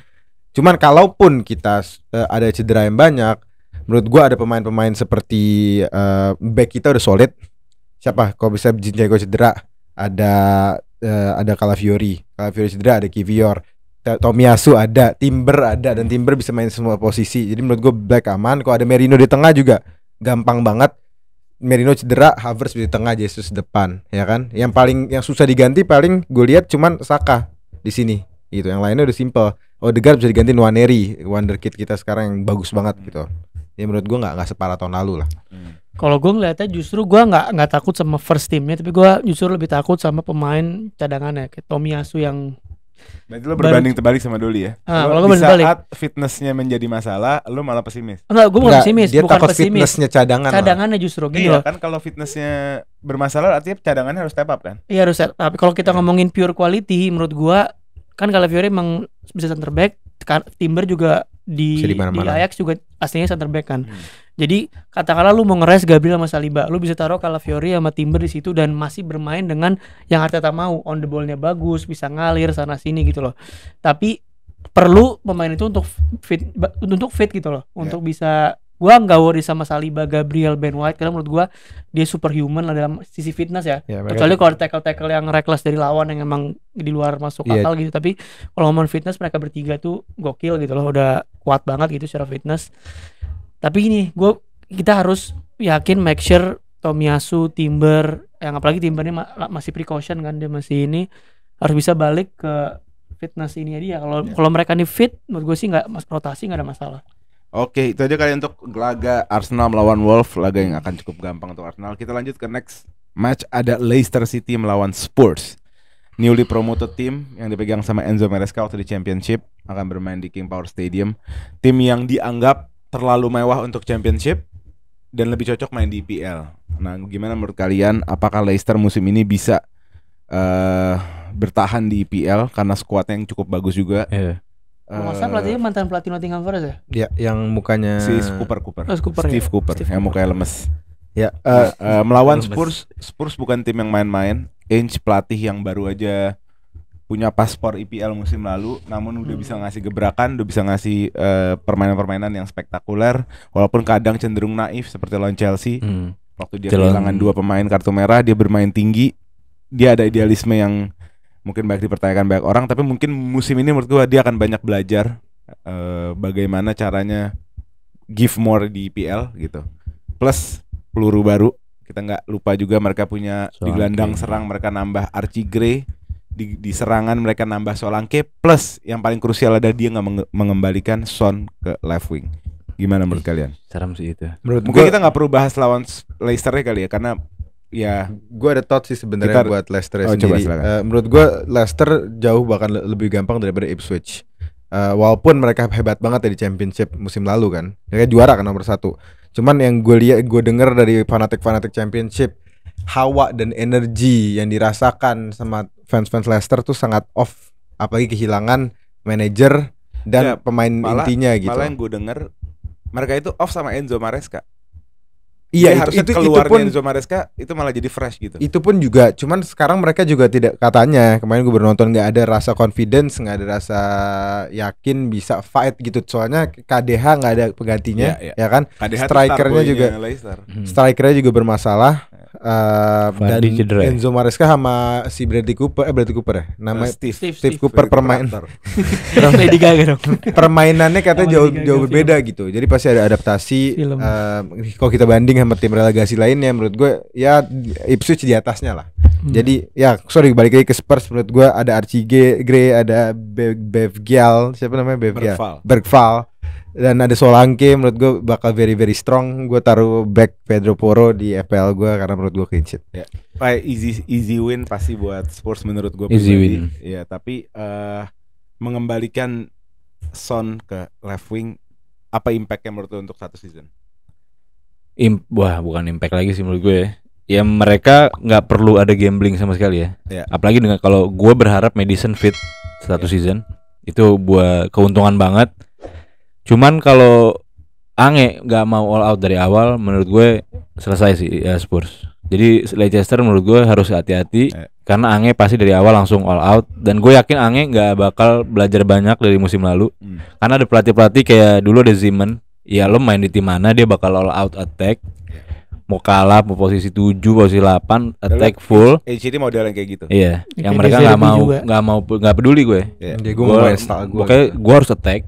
Cuman kalaupun kita ada cedera yang banyak, menurut gue ada pemain-pemain seperti back kita udah solid. Siapa? Kalau bisa Zinchenko cedera, ada Calafiori cedera, ada Kivior, Tomiyasu ada, Timber ada, dan Timber bisa main semua posisi. Jadi menurut gue Black aman. Kalau ada Merino di tengah juga gampang banget. Merino cedera, Havertz di tengah, Jesus depan, ya kan. Yang susah diganti paling gue lihat cuman Saka di sini. Gitu. Yang lainnya udah simple. Odegaard bisa diganti Nwaneri, wonderkid kita sekarang yang bagus banget gitu. Ya menurut gue nggak separah tahun lalu lah. Kalau gue ngeliatnya justru gue nggak takut sama first teamnya, tapi gue justru lebih takut sama pemain cadangannya kayak Tomiyasu yang Berarti lo berbanding terbalik sama Doli ya. kalau Lo gue di berbanding saat fitnessnya menjadi masalah, lo malah pesimis. enggak, gue bukan Nggak, pesimis, dia bukan takut pesimis. fitnessnya cadangan. Cadangannya justru gini Iya loh. kan, kalau fitnessnya bermasalah artinya cadangannya harus step up kan. Iya harus. Tapi kalau kita ngomongin pure quality, menurut gue kan Calafiori emang bisa center back, Timber juga di Bisa di mana-mana. Ajax juga aslinya center back kan. Jadi katakanlah lu mau ngeres Gabriel sama Saliba, lu bisa taruh Calafiori sama Timber di situ dan masih bermain dengan yang Arteta mau, on the ball-nya bagus, bisa ngalir sana sini gitu loh. Tapi perlu pemain itu untuk fit gitu loh, untuk bisa. Gua nggak worry sama Saliba, Gabriel, Ben White karena menurut gua dia superhuman lah dalam sisi fitness ya. Ya, mereka- Kecuali kalau tackle yang reckless dari lawan yang emang di luar masuk Iya. akal gitu. Tapi kalau ngomong fitness mereka bertiga tuh gokil gitu loh, udah kuat banget gitu secara fitness. Tapi ini kita harus yakin make sure Tomiyasu, Timber, yang apalagi Timber ini masih precaution kan, dia masih ini harus bisa balik ke fitness ini dia. Kalau mereka nih fit, menurut gue sih nggak rotasi nggak ada masalah. Oke, itu aja kali untuk laga Arsenal melawan Wolves, laga yang akan cukup gampang untuk Arsenal. Kita lanjut ke next match, ada Leicester City melawan Spurs. Newly promoted team yang dipegang sama Enzo Maresca waktu di Championship akan bermain di King Power Stadium. Tim yang dianggap terlalu mewah untuk Championship dan lebih cocok main di IPL. Nah, gimana menurut kalian? Apakah Leicester musim ini bisa bertahan di IPL karena skuadnya yang cukup bagus juga? Iya. Kalau nggak salah pelatihnya mantan pelatih Nottingham Forest ya? Ya, yang mukanya Si Cooper, Steve Cooper yang mukanya lemes. Ya, Melawan Lemes. Spurs bukan tim yang main-main. Ainge pelatih yang baru aja punya paspor IPL musim lalu, namun udah bisa ngasih gebrakan, udah bisa ngasih permainan-permainan yang spektakuler, walaupun kadang cenderung naif seperti lawan Chelsea. Waktu dia kehilangan 2 pemain kartu merah, dia bermain tinggi, dia ada idealisme yang mungkin banyak dipertanyakan banyak orang, tapi mungkin musim ini menurut gua dia akan banyak belajar bagaimana caranya give more di IPL gitu. Plus peluru baru, kita nggak lupa juga mereka punya di gelandang serang mereka nambah Archie Gray, di serangan mereka nambah Solanke, plus yang paling krusial ada dia nggak mengembalikan Son ke left wing. Gimana menurut kalian? Serem sih itu. menurut Mungkin gue kita nggak perlu bahas lawan Leicester kali ya, karena ya ada thought sih sebenarnya Kita- buat Leicester Oh, coba sendiri. silakan. Menurut gue Leicester jauh bahkan lebih gampang daripada Ipswich. Walaupun mereka hebat banget ya di Championship musim lalu kan, mereka juara kan nomor 1. Cuman yang gue dengar dari fanatik Championship, hawa dan energi yang dirasakan sama fans Leicester tuh sangat off, apalagi kehilangan manajer dan Ya, pemain intinya gitu. Malah yang gue denger mereka itu off sama Enzo Maresca. Iya, Harusnya itu keluarnya pun Enzo Maresca itu malah jadi fresh gitu. itu pun juga, cuman sekarang mereka juga tidak, katanya kemarin gue nonton, nggak ada rasa confidence, nggak ada rasa yakin bisa fight gitu. Soalnya KDH nggak ada penggantinya, Iya, iya. ya kan? KDH tuh Strikernya star juga- boy-nya Leicester. Strikernya juga bermasalah. Dan Vardy cedera ya? Enzo Maresca sama si Bradley Cooper ya, nama Steve Cooper pemain Lady Gaga dong. permainannya katanya Sama Lady Gaga jauh film. berbeda gitu. Jadi pasti ada adaptasi. Film. Kalau kita banding sama tim relegasi lainnya, menurut gue ya Ipswich di atasnya lah. Jadi ya sorry, balik lagi ke Spurs, menurut gue ada Archie Gray, ada Bevgial, siapa namanya Bevgial, Bergval. Bergval. Dan ada Solanke, menurut gue bakal very very strong. Gue taruh back Pedro Porro di FPL gue karena menurut gue clean sheet. Kayak easy win pasti buat Spurs menurut gue Easy pribadi. win. Ya, tapi mengembalikan Son ke left wing, apa impactnya menurut lo untuk satu season? Wah, bukan impact lagi sih menurut gue ya. Ya mereka nggak perlu ada gambling sama sekali ya. Apalagi dengan kalau gue berharap Madison fit satu season, itu buat keuntungan banget. Cuman kalau Ange nggak mau all out dari awal, menurut gue selesai sih ya Spurs. Jadi Leicester menurut gue harus hati-hati karena Ange pasti dari awal langsung all out, dan gue yakin Ange nggak bakal belajar banyak dari musim lalu. Karena ada pelatih-pelatih kayak dulu ada Zeman, ya lo main di tim mana dia bakal all out attack. Mau kalah, mau posisi 7, posisi 8, attack full. HCD model yang kayak gitu. Iya, yang Kayak mereka Zerbi nggak peduli gue. Dia gue mau main style gue. Pokoknya gue harus attack.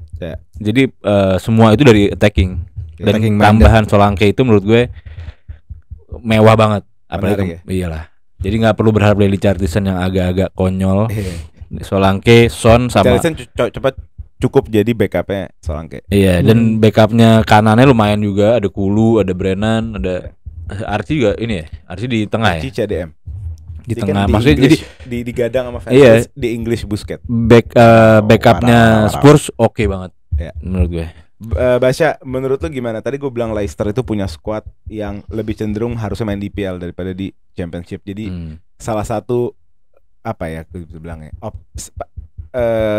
Jadi semua itu dari attacking. Dan Attacking tambahan Solanke itu menurut gue mewah banget. Apalagi Menarik ya? iyalah. Jadi nggak perlu berharap dari Richarlison yang agak-agak konyol. Solanke, Son sama. Richarlison cukup jadi backupnya Solanke. Iya, dan backupnya kanannya lumayan juga. Ada Kulu, ada Brennan, ada Archie juga ini ya. Archie di tengah ya. Archie CDM. Di Dia tengah. kan Maksudnya jadi English, digadang sama fans Iya. di English Busquets. backupnya parah. Spurs oke banget. Ya. Menurut gue. Basya, menurut lu gimana? Tadi gue bilang Leicester itu punya squad yang lebih cenderung harusnya main di PL daripada di Championship. Jadi salah satu apa ya gue bisa bilangnya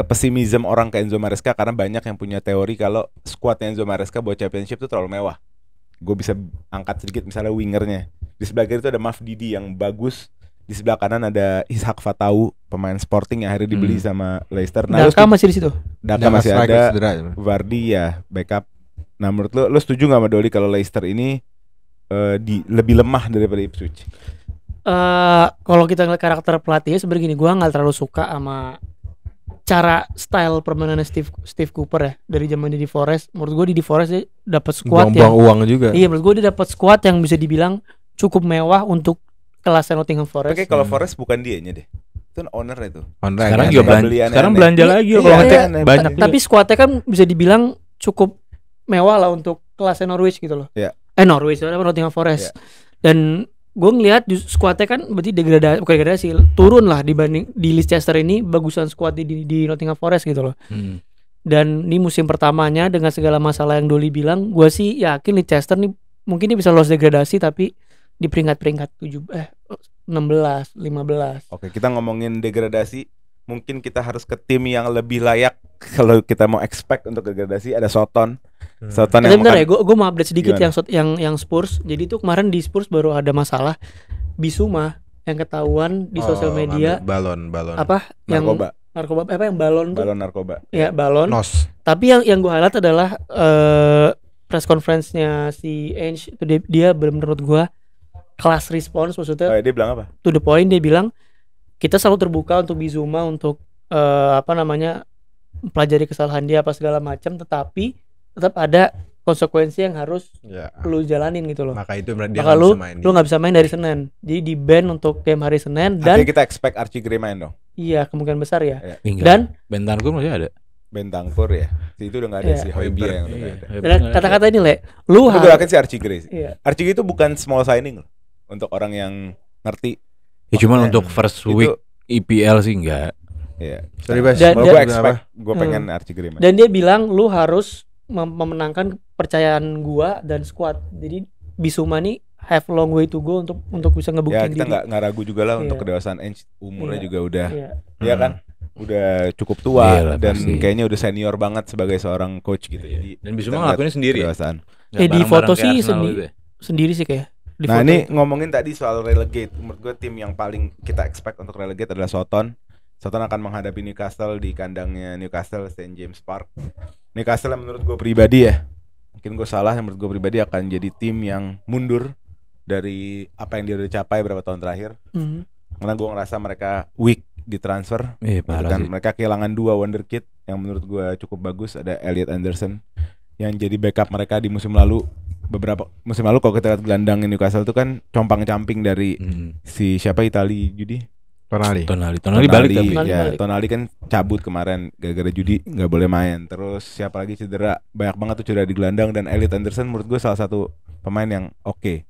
pesimism orang ke Enzo Maresca karena banyak yang punya teori kalau squadnya Enzo Maresca buat Championship itu terlalu mewah. Gue bisa angkat sedikit misalnya wingernya. Di sebelah kiri itu ada Maf Didi yang bagus. Di sebelah kanan ada Ishak Fatau, pemain Sporting yang akhirnya dibeli sama Leicester. Daka masih di situ. Daka masih ada. Vardy ya backup. Nah menurut lo setuju nggak sama Doli kalau Leicester ini lebih lemah daripada Ipswich? Kalau kita ngeliat karakter pelatihnya sebenarnya gini, gue nggak terlalu suka sama cara style permainannya Steve Cooper ya dari zaman di Forest. Menurut gue di Forest dia dapat squad yang uang juga. Iya, menurut gue dia dapat squad yang bisa dibilang cukup mewah untuk kelas Nottingham Forest. Oke, kalau Forest bukan dianya deh. Itu owner itu. Sekarang juga belanja lagi Iya, kalau iya, banyak. Tapi squadnya kan bisa dibilang cukup mewah lah untuk kelas Norwich gitu loh. Iya. Norwich apa Nottingham Forest. Dan gue ngelihat squadnya kan berarti degradasi turun lah dibanding di Leicester ini bagusan squad di Nottingham Forest gitu loh. Dan di musim pertamanya dengan segala masalah yang Doli bilang, gue sih yakin Leicester nih mungkin dia bisa lolos degradasi tapi di peringkat 16, 15. Oke, kita ngomongin degradasi, mungkin kita harus ke tim yang lebih layak kalau kita mau expect untuk degradasi. Ada Soton. Soton yang Bentar ya, gue mau update sedikit Gimana? yang Spurs. Jadi tuh kemarin di Spurs baru ada masalah Bisuma yang ketahuan di sosial media balon apa yang narkoba apa yang balon tuh? balon narkoba. Ya, balon. nos. Tapi yang gue highlight adalah press conference-nya si Ainge itu dia benar-benar menurut gue kelas response, maksudnya Dia bilang apa? to the point. Dia bilang kita selalu terbuka untuk Bizuma untuk pelajari kesalahan dia apa segala macam, tetapi tetap ada konsekuensi yang harus lu jalanin gitu loh. Maka itu berarti dia Maka lu bisa main. nggak bisa main dari Senin, jadi di ban untuk game hari Senin. Dan Artinya kita expect Archie Gray main dong. iya kemungkinan besar ya. Dan Bentancur masih ada. Bentancur ya. Itu udah nggak ada Iya. sih Højbjerg yang udah nggak ada. Dan kata-kata ini Le, lu Gue yakin sih Archie Gray sih. Iya. Archie Gray itu bukan small signing loh. Untuk orang yang ngerti. Ya cuman Maksudnya, untuk first itu- week EPL sih enggak. Iya. Sorry, Bas. Dan- Gue dan- expect, gue pengen Archie Gray main. Dan dia bilang lu harus memenangkan kepercayaan gua dan squad. Jadi Bisuma nih have long way to go untuk bisa Ya ngebuktiin kita diri. nggak ragu juga lah untuk Iya. kedewasaan Ainge, umurnya Iya. juga udah, Iya. ya kan, udah cukup tua Iya lah, dan pasti. kayaknya udah senior banget sebagai seorang coach gitu. Jadi Dan kita Bisuma ngeliat ngelakuinnya sendiri ya? kedewasaan. Nggak Di bareng-bareng foto kayak sih Arsenal gitu ya? sendiri sih kayak. Di Nah foto ini itu. ngomongin tadi soal relegate, menurut gue tim yang paling kita expect untuk relegate adalah Soton. Soton akan menghadapi Newcastle di kandangnya Newcastle St James Park. Newcastle yang menurut gue pribadi ya, mungkin gue salah, yang menurut gue pribadi akan jadi tim yang mundur dari apa yang dia udah capai beberapa tahun terakhir. Mhm. Karena gue ngerasa mereka weak di transfer. Parah Dan sih. mereka kehilangan 2 wonderkid yang menurut gue cukup bagus. Ada Elliot Anderson yang jadi backup mereka di musim lalu. Beberapa musim lalu kalau kita lihat gelandang Newcastle itu kan compang-camping dari si siapa Itali Judi Tonali balik tapi. Tonali ya balik. Tonali kan cabut kemarin gara-gara judi nggak boleh main. Terus siapa lagi cedera? Banyak banget tuh cedera di gelandang, dan Elliot Anderson menurut gue salah satu pemain yang oke.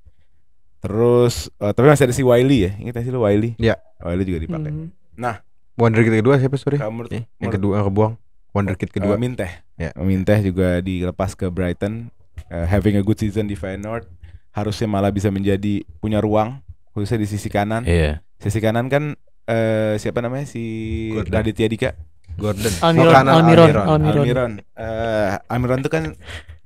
Terus tapi masih ada si Wiley ya. Ingat gak sih lu Wiley? Iya. Wiley juga dipakai. Hmm. Wonderkid kedua siapa sorry? Kalau menurut- Yang kedua kebuang. Wonderkid kedua. Minteh. Ya. Minteh juga dilepas ke Brighton. Having a good season di Feyenoord, harusnya malah bisa menjadi punya ruang khususnya di sisi kanan. Iya. Sisi kanan kan siapa namanya si Gordon. Raditya Dika. Gordon. Almiron, kanan Almiron. Almiron tuh kan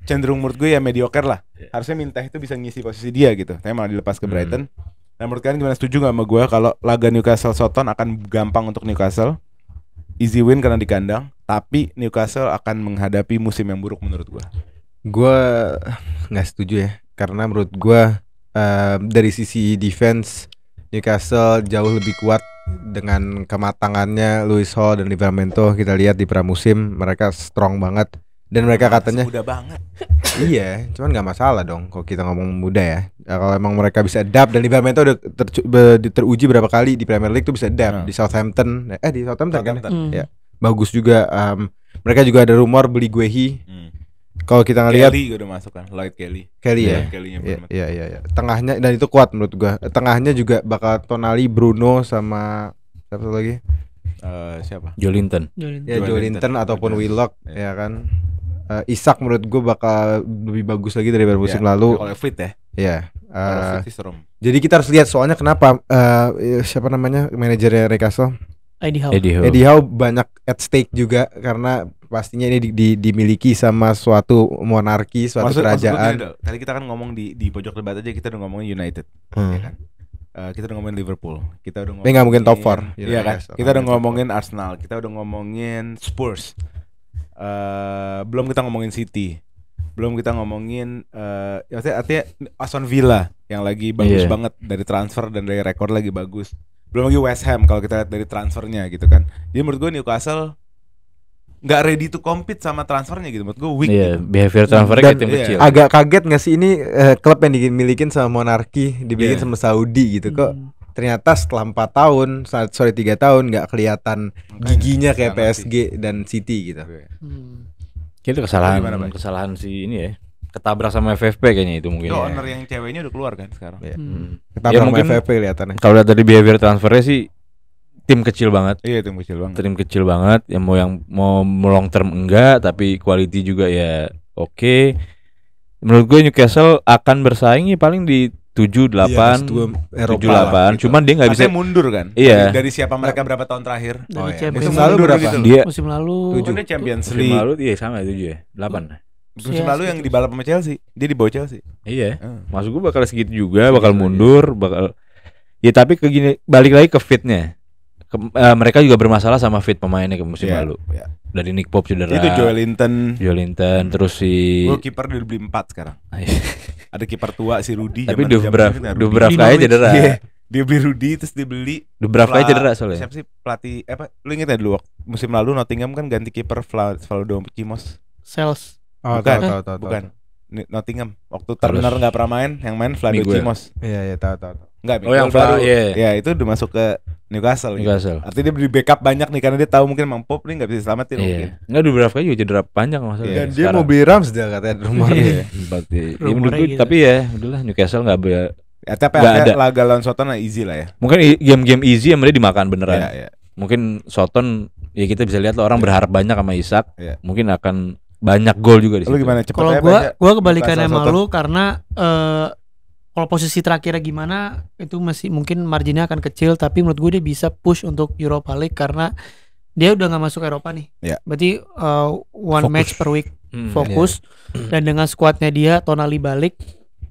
cenderung menurut gue ya mediocre lah. Harusnya Minteh itu bisa ngisi posisi dia gitu. Tapi malah dilepas ke Brighton. Nah menurut kalian gimana, setuju gak sama gue kalau laga Newcastle Soton akan gampang untuk Newcastle? Easy win karena di kandang, tapi Newcastle akan menghadapi musim yang buruk menurut gue. Gue nggak setuju ya, karena menurut gue dari sisi defense Newcastle jauh lebih kuat dengan kematangannya Luis Hall dan Livramento. Kita lihat di pramusim mereka strong banget, dan mereka katanya muda banget. iya, cuman nggak masalah dong kalau kita ngomong muda ya. Kalau emang mereka bisa adapt, dan Livramento udah teruji berapa kali di Premier League tuh bisa adapt. Di Southampton, di Southampton kan Hmm. ya, bagus juga. Mereka juga ada rumor beli Guehi. Kalau kita ngelihat Kelly udah masuk kan, Lloyd Kelly. Kelly ya. Kelly-nya Iya. Tengahnya, dan itu kuat menurut gua. Tengahnya juga bakal Tonali, Bruno sama siapa lagi? Siapa? Joelinton. Ya Joelinton Joelinton ataupun Joelinton. Willock Iya. ya kan. Isak menurut gua bakal lebih bagus lagi daripada musim lalu. Kalau fit ya. Ya. Kalau fit sih serem. Jadi kita harus lihat soalnya kenapa siapa namanya manajernya Newcastle, Eddie Howe. Eddie Howe banyak at stake juga, karena pastinya ini dimiliki sama suatu monarki, suatu Maksud gue kerajaan. gini, Dal. Tadi kita kan ngomong di pojok debat aja, kita udah ngomongin United, ya kan? Kita udah ngomongin Liverpool, kita udah ngomongin. Tapi nggak mungkin top 4. Iya kan? Kita udah ngomongin Arsenal, kita udah ngomongin Spurs. Belum kita ngomongin City, belum kita ngomongin artinya Aston Villa yang lagi bagus Iya. banget dari transfer dan dari rekor lagi bagus. Belum lagi West Ham kalau kita lihat dari transfernya gitu kan. Jadi menurut gue Newcastle nggak ready to compete sama transfernya gitu. Menurut gue weak Iya, gitu. behavior transfernya Dan kayak tim iya. kecil. Agak kaget nggak sih ini klub yang dimilikin sama monarki dibikin Iya. sama Saudi gitu kok. Hmm. Ternyata setelah 4 tahun, 3 tahun nggak kelihatan giginya kayak Nggak PSG dan City gitu. Hmm. Itu kesalahan Gimana, Pak? kesalahan si ini ya. Ketabrak sama FFP kayaknya itu mungkin. Itu ya. owner yang ceweknya udah keluar kan sekarang. Iya. Hmm. Ketabrak Ya, sama mungkin- FFP kelihatannya. Kalau lihat dari behavior transfernya sih tim kecil banget. Iya itu kecil banget. Tim kecil banget yang mau long term enggak, tapi quality juga ya oke. Menurut gue Newcastle akan bersaing ya paling di 7-8 Eropa 7-8. Cuman dia nggak bisa Artinya mundur kan? Iya. Dari siapa mereka berapa tahun terakhir? Dari Oh, iya. Champions Musim League. lalu berapa? Gitu loh. dia Musim lalu Tujuh. Kan dia Champions musim League. lalu iya sama 7 ya. 8. Musim Iya, lalu yang segitu. dibalap sama Chelsea, dia di bawah Chelsea. Iya. Hmm. Maksud gue bakal segitu juga, bakal mundur, bakal ya tapi ke gini balik lagi ke fitnya. Mereka juga bermasalah sama fit pemainnya ke musim Iya, lalu. iya. Dari Nick Pope cedera. Itu Joelinton. Terus si Gue kiper dia beli 4 sekarang. Ada kiper tua si Rudy. tapi zaman-zaman itu kan Rudy. Dubravka Di cedera. Iya. Dia beli Rudy terus dia beli Dubravka Vla- cedera soalnya. Siapa sih pelatih lu inget ya dulu musim lalu Nottingham kan ganti kiper Valdo Kimos. sales. Oh, Bukan. tahu. Bukan. Nottingham waktu Turner nggak pernah main, yang main Vlado Miguel. Kimos. Iya, tahu. Enggak, Oh, yang baru, iya. Ya, itu udah masuk ke Newcastle. Gitu. Newcastle. Artinya dia beri backup banyak nih karena dia tahu mungkin Mang Pop nih nggak bisa selamatin mungkin. Iya. Enggak Dubravka juga cedera panjang masalah. Iya, Dan dia mau beli Ramsdale katanya rumornya. Iya, berarti. Ya, menurut Rumornya gue, gitu. tapi ya udahlah Newcastle enggak Ya, tapi Nggak akhirnya ada. laga lawan Soton easy lah ya. mungkin game-game easy yang mereka dimakan beneran. Iya, iya. Mungkin Soton ya kita bisa lihat lah orang berharap banyak sama Isak. Iya. Mungkin akan banyak gol juga di Lu situ. gimana cepet Kalau aja gua baca kebalikannya Newcastle sama Soton. lu karena kalau posisi terakhirnya gimana itu masih mungkin marginnya akan kecil, tapi menurut gue dia bisa push untuk Europa League karena dia udah nggak masuk Eropa nih. Ya. Berarti one Fokus. match per week Hmm, fokus dan dengan skuadnya dia Tonali balik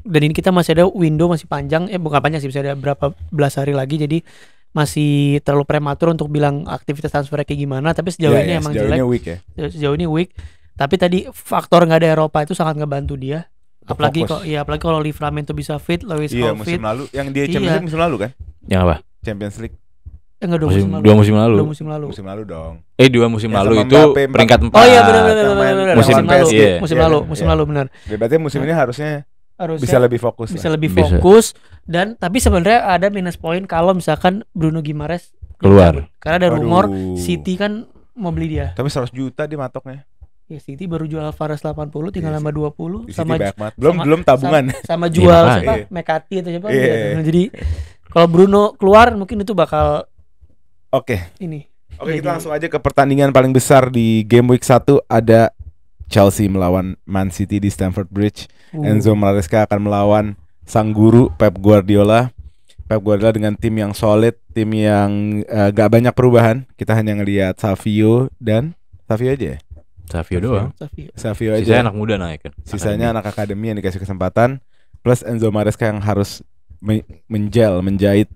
dan ini kita masih ada window masih panjang, bukan panjang sih, bisa ada berapa belas hari lagi, jadi masih terlalu prematur untuk bilang aktivitas transfernya kayak gimana, tapi sejauh Ya, ini ya, emang sejauh jelek. ini weak ya. Sejauh ini weak, tapi tadi faktor nggak ada Eropa itu sangat ngebantu dia. Apalagi Fokus. apalagi kalau Livramento bisa fit, Lewis Iya, Hall musim fit. lalu yang dia Iya. Champions League musim lalu kan? Yang apa? Champions League Enggak dua Musim, musim lalu. 2 musim lalu. Dua musim lalu. musim lalu dong. 2 musim Yang lalu sama itu Mbappe, peringkat 4. Oh iya benar yang benar main benar. musim Musim lalu. PSG. Musim Iya, lalu, iya. musim lalu benar. Ya, berarti musim ini harusnya Harusnya bisa lebih fokus bisa lah. lebih Bisa. fokus, dan tapi sebenarnya ada minus poin kalau misalkan Bruno Guimaraes Keluar. Karena ada rumor Waduh. City kan mau beli dia. Tapi 100 juta dia matoknya. Ya City baru jual Alvarez 80 tinggal Iya nambah 20 Di sama City banyak banget. Belum tabungan. sama jual makanya. siapa? Mekati atau siapa? Iya. Iya. Jadi kalau Bruno keluar mungkin itu bakal Oke. ini. Oke, Jadi- kita langsung aja ke pertandingan paling besar di game week 1. Ada Chelsea melawan Man City di Stamford Bridge. Enzo Maresca akan melawan sang guru Pep Guardiola. Pep Guardiola dengan tim yang solid, tim yang gak banyak perubahan. Kita hanya ngelihat Savio aja ya. Savio doang. Savio aja. Sisanya anak muda naik kan. Sisanya anak akademi yang dikasih kesempatan. Plus Enzo Maresca yang harus menjahit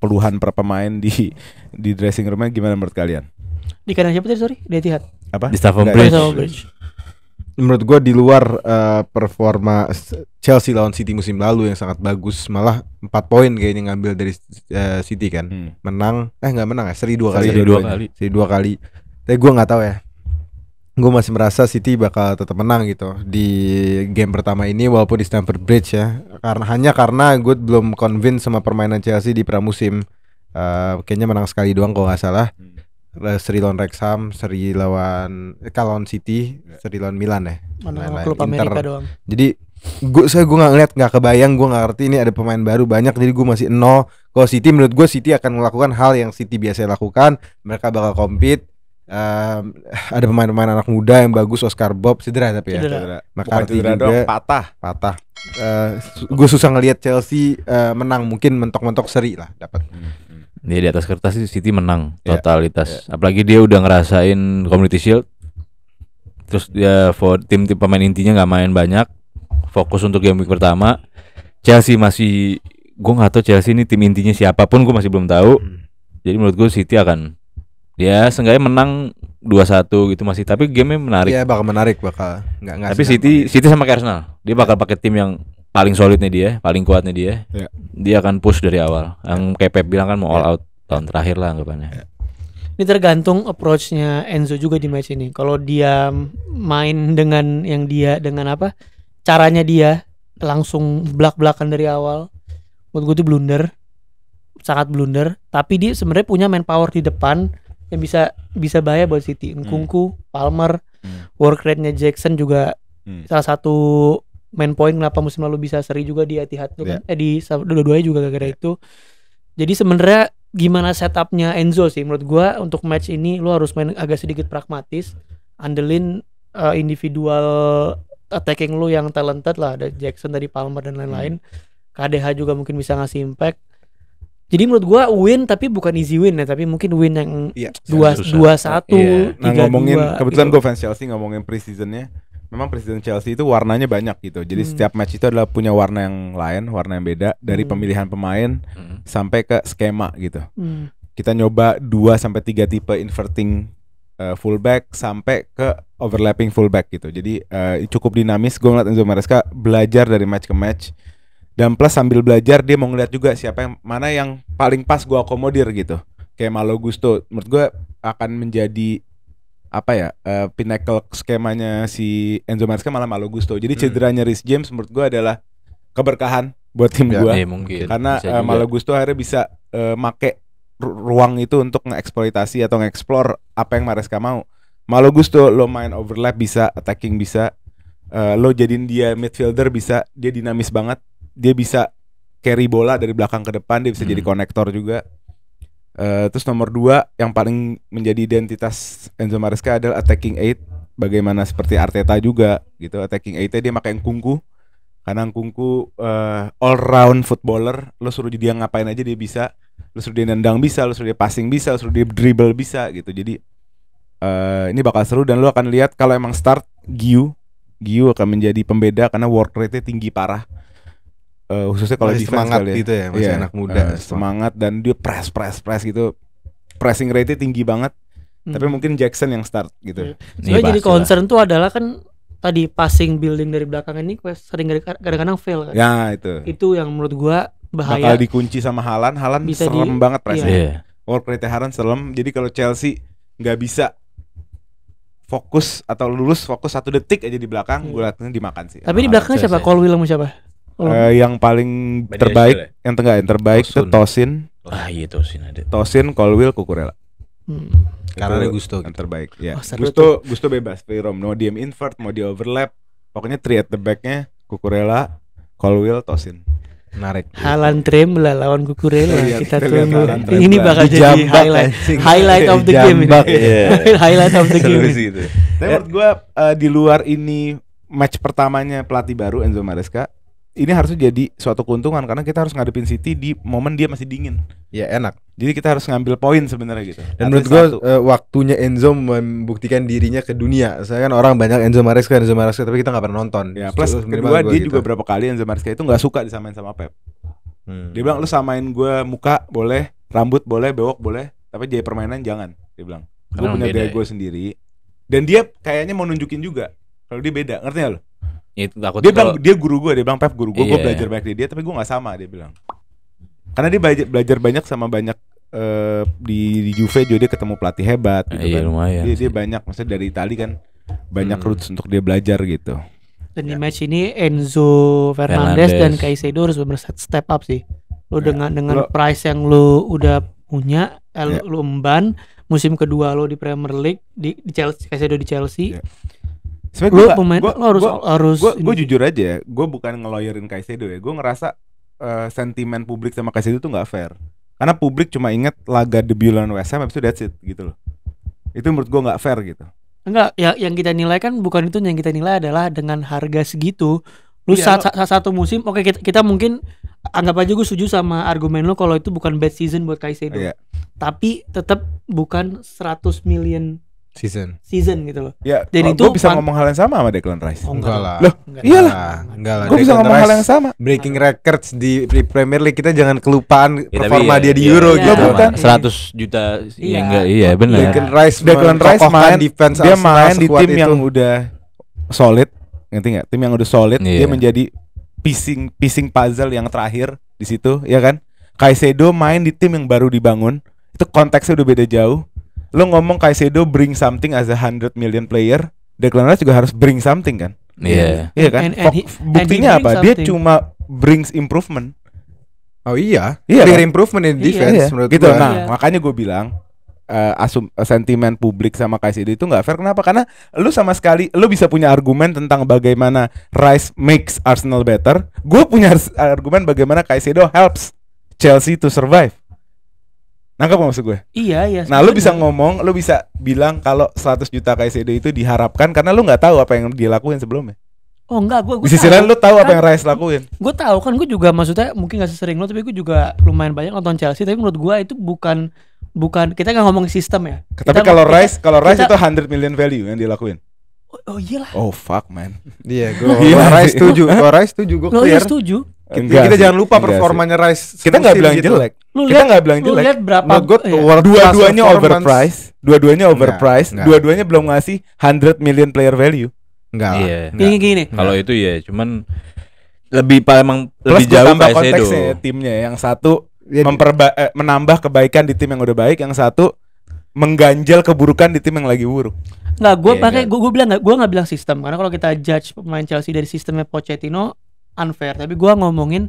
puluhan per pemain di dressing roomnya. Gimana menurut kalian? Di kanan siapa tadi sorry? Di Etihad. Apa? Di Stamford Nggak, Bridge. Stamford Bridge. Menurut gue di luar performa Chelsea lawan City musim lalu yang sangat bagus, malah 4 poin kayaknya ngambil dari City kan. Menang, nggak menang ya, seri 2 kali. Seri dua kali. Seri 2 kali. Tapi gue nggak tahu ya. Gue masih merasa City bakal tetap menang gitu di game pertama ini walaupun di Stamford Bridge ya. Karena gue belum convince sama permainan Chelsea di pramusim. Kayaknya menang sekali doang kalau nggak salah. Seri lawan Wrexham, seri lawan City, seri lawan Milan ya. Mana Lain-lain. klub Inter. Amerika doang. Jadi gue nggak kebayang, gue nggak ngerti ini ada pemain baru banyak, jadi gue masih nol. Kalau City, menurut gue City akan melakukan hal yang City biasa lakukan. Mereka bakal compete. Ada pemain-pemain anak muda yang bagus. Oscar Bob cedera tapi ya. Cedera. McCarthy Cedera juga doang, patah. Gue susah ngelihat Chelsea menang, mungkin mentok-mentok seri lah dapat. Dia di atas kertas sih City menang Iya. totalitas. Apalagi dia udah ngerasain Community Shield. Terus dia tim pemain intinya nggak main banyak. Fokus untuk game week pertama. Chelsea masih, gue nggak tahu Chelsea ini tim intinya siapapun, gue masih belum tahu. Jadi menurut gue City akan, ya seenggaknya menang 2-1 gitu masih. Tapi gamenya menarik. Iya bakal menarik, bakal nggak. Tapi City sama kayak Arsenal, dia bakal pakai tim yang paling solidnya dia, paling kuatnya dia. Iya. Dia akan push dari awal. Yang kayak Pep bilang kan mau all out tahun terakhir lah anggapannya. Ini tergantung approach-nya Enzo juga di match ini. Kalau dia main dengan yang dia dengan apa? Caranya dia langsung belak-belakan dari awal. Menurut gue itu blunder. Sangat blunder, tapi dia sebenarnya punya manpower di depan yang bisa bahaya buat City. Nkunku, Palmer, work rate-nya Jackson juga salah satu main point kenapa musim lalu bisa seri juga di Etihad tuh kan. Di dua-duanya juga gara-gara itu. Jadi sebenarnya gimana setupnya Enzo sih menurut gua untuk match ini lu harus main agak sedikit pragmatis, andelin individual attacking lu yang talented lah, ada Jackson dari Palmer dan lain-lain. KDH juga mungkin bisa ngasih impact. Jadi menurut gua win tapi bukan easy win ya, tapi mungkin win yang 2-1, Iya. 3-2. Nah ngomongin, kebetulan gitu. gue fans Chelsea, ngomongin pre-seasonnya. Memang pre-season Chelsea itu warnanya banyak gitu. Jadi setiap match itu adalah punya warna yang lain, warna yang beda. Dari pemilihan pemain sampai ke skema gitu. Kita nyoba 2-3 tipe inverting fullback sampai ke overlapping fullback gitu. Jadi cukup dinamis. Gue ngeliat Enzo Maresca belajar dari match ke match. Dan plus sambil belajar dia mau ngeliat juga siapa yang mana yang paling pas gue akomodir gitu. Kayak Malo Gusto, menurut gue akan menjadi apa ya, pinnacle skemanya si Enzo Maresca malah Malo Gusto. Jadi cederanya Reece James menurut gue adalah keberkahan buat tim gue. Mungkin. Karena Bisa juga. Malo Gusto akhirnya bisa make ruang itu untuk ngeeksploitasi atau ngeksplor apa yang Maresca mau. Malo Gusto lo main overlap bisa, attacking bisa, lo jadiin dia midfielder bisa, dia dinamis banget, dia bisa carry bola dari belakang ke depan, dia bisa jadi konektor juga. Terus nomor 2 yang paling menjadi identitas Enzo Maresca adalah attacking 8, bagaimana seperti Arteta juga gitu. Attacking 8-nya dia pakai Nkunku. Karena Nkunku all round footballer, lo suruh dia ngapain aja dia bisa. Lo suruh dia nendang bisa, lo suruh dia passing bisa, lo suruh dia dribble bisa gitu. Jadi ini bakal seru dan lo akan lihat kalau emang start Giu akan menjadi pembeda karena work rate-nya tinggi parah. Khususnya kalau Masih defense semangat kali ya. gitu ya, masih anak muda. Semangat dan dia press gitu. Pressing rate-nya tinggi banget. Tapi mungkin Jackson yang start gitu. Sebenarnya jadi concern tuh adalah kan tadi passing building dari belakang ini sering kadang-kadang fail kan. Ya itu. Itu yang menurut gua bahaya. Bakal dikunci sama Haaland Bisa serem banget pressing. Iya. Work rate Haaland serem. Jadi kalau Chelsea nggak bisa fokus atau lulus fokus 1 detik aja di belakang, gue liatnya dimakan sih. Tapi di belakangnya siapa? Cole William siapa? Yang paling Badiashile terbaik, ya? yang terbaik itu Tosun. Tosin, Ah iya Tosin ada. Colwill, Cucurella. Karena ada Itu Gusto yang gitu. terbaik. Ya. Oh, seru Gusto bebas, free roam, mau dia invert, mau dia overlap. Pokoknya 3 at the back-nya Cucurella, Colwill, Tosin. Menarik. Halan Trembla lawan Cucurella. Iya, Kita kita lihat tunggu. Haaland Trembla. Ini bakal jadi Dijambak, highlight anjing. highlight of the game ini. Dijambak. Iya. Highlight of the Seru game. sih itu. Tapi menurut gua di luar ini match pertamanya pelatih baru Enzo Maresca, ini harusnya jadi suatu keuntungan karena kita harus ngadepin City di momen dia masih dingin. Ya enak. Jadi kita harus ngambil poin sebenarnya gitu. Dan At menurut least gue satu. waktunya Enzo membuktikan dirinya ke dunia. Saya kan orang banyak Enzo Maresca tapi kita nggak pernah nonton. Ya, plus Minimal kedua gua dia gitu. juga berapa kali Enzo Maresca itu nggak suka disamain sama Pep. Dia bilang lu samain gue muka boleh, rambut boleh, bewok boleh, tapi jadi permainan jangan. Dia bilang. Gue Karena punya beda gaya ya. gue sendiri. Dan dia kayaknya mau nunjukin juga kalau dia beda. Ngerti gak lo? Itu takut Dia kalau bilang dia guru gue, dia bilang Pep guru gue Iya. belajar banyak dari dia, tapi gue nggak sama dia bilang. Karena dia belajar banyak sama banyak di Juve juga dia ketemu pelatih hebat gitu Iya, kan. lumayan Dia sih. banyak, maksudnya dari Itali kan banyak roots untuk dia belajar gitu. Dan di match ini Enzo Fernandez dan Fernandes. Caicedo harus bener step up sih. Lu Ya. dengan Lo- price yang lu udah punya, Ya. lu emban musim kedua lo di Premier League di Chelsea, Caicedo di Chelsea. Ya. Sebenarnya Lu pemain lo harus gue ini. jujur aja, gue bukan ngelawyerin Caicedo ya. Gue ngerasa sentimen publik sama Caicedo tuh nggak fair. Karena publik cuma inget laga debut lawan West Ham, habis itu that's it gitu loh. Itu menurut gue nggak fair gitu. Enggak, ya yang kita nilai kan bukan itu, yang kita nilai adalah dengan harga segitu. Lu Iya, satu musim, oke kita mungkin anggap aja gue setuju sama argumen lo kalau itu bukan bad season buat Caicedo. Iya. Tapi tetap bukan 100 million season. season gitu loh. Ya, Dan gue itu bisa pan- ngomong hal yang sama sama Declan Rice. Oh, Enggak lah. Loh, Enggak. iyalah. Enggak lah. Gue bisa Declan ngomong hal Rice yang sama. breaking records di Premier League, kita jangan kelupaan Ya, tapi performa ya, dia di iya, Euro iya. gitu. Lo bukan. 100 juta Iya. ya enggak iya benar. Declan Rice Declan Rice menkokohkan main, defense dia Arsenal main di sekuat tim itu. yang udah solid, ngerti nggak? Tim yang udah solid, dia Iya. menjadi piecing puzzle yang terakhir di situ, ya kan? Caicedo main di tim yang baru dibangun, itu konteksnya udah beda jauh. Lo ngomong Caicedo bring something as a 100 million player, Declan Rice juga harus bring something kan? Iya. Iya kan? And he Buktinya brings apa? Dia something. cuma brings improvement. Oh iya, Iya clear kan? improvement in Iya. defense menurut gitu. gua. Nah, Iya. makanya gue bilang sentimen publik sama Caicedo itu nggak fair. Kenapa? Karena lu sama sekali lu bisa punya argumen tentang bagaimana Rice makes Arsenal better. Gue punya argumen bagaimana Caicedo helps Chelsea to survive. Nangkap nggak maksud gue? Iya. Nah, lu bisa sebenarnya. ngomong, lu bisa bilang kalau 100 juta Caicedo itu diharapkan karena lu nggak tahu apa yang dia lakuin sebelumnya. Oh enggak, gue Di sisi lain lu tahu apa yang Rice lakuin. Gue tahu kan, gue juga maksudnya mungkin gak sesering lo, tapi gue juga lumayan banyak nonton Chelsea. Tapi menurut gue itu bukan kita nggak ngomong sistem ya. Tapi Kita- kalau kita- Rice kita- itu 100 million value yang dia lakuin. oh iyalah, Oh fuck man. Iya, Gila gua Rice sih. setuju. Gua Rice setuju, gua lo clear. ya setuju. Enggak Kita sih, jangan lupa enggak sih. performanya Rice. Kita nggak semusim bilang gitu. jelek. Lu Kita lihat, nggak bilang lu jelek. lihat berapa? Menurut gua iya. world class Dua-duanya performance. overpriced. Dua-duanya overpriced. enggak. Dua-duanya belum ngasih 100 million player value. Enggak lah. Iya. Enggak. Gini. Kalau itu ya cuman emang Plus lebih gua jauh tambah Caicedo. konteksnya ya, timnya. Yang satu Ya, menambah kebaikan di tim yang udah baik, yang satu mengganjal keburukan di tim yang lagi buruk. Nggak, gue Iya, pakai enggak. gue bilang nggak, gue nggak bilang sistem, karena kalau kita judge pemain Chelsea dari sistemnya Pochettino unfair. Tapi gue ngomongin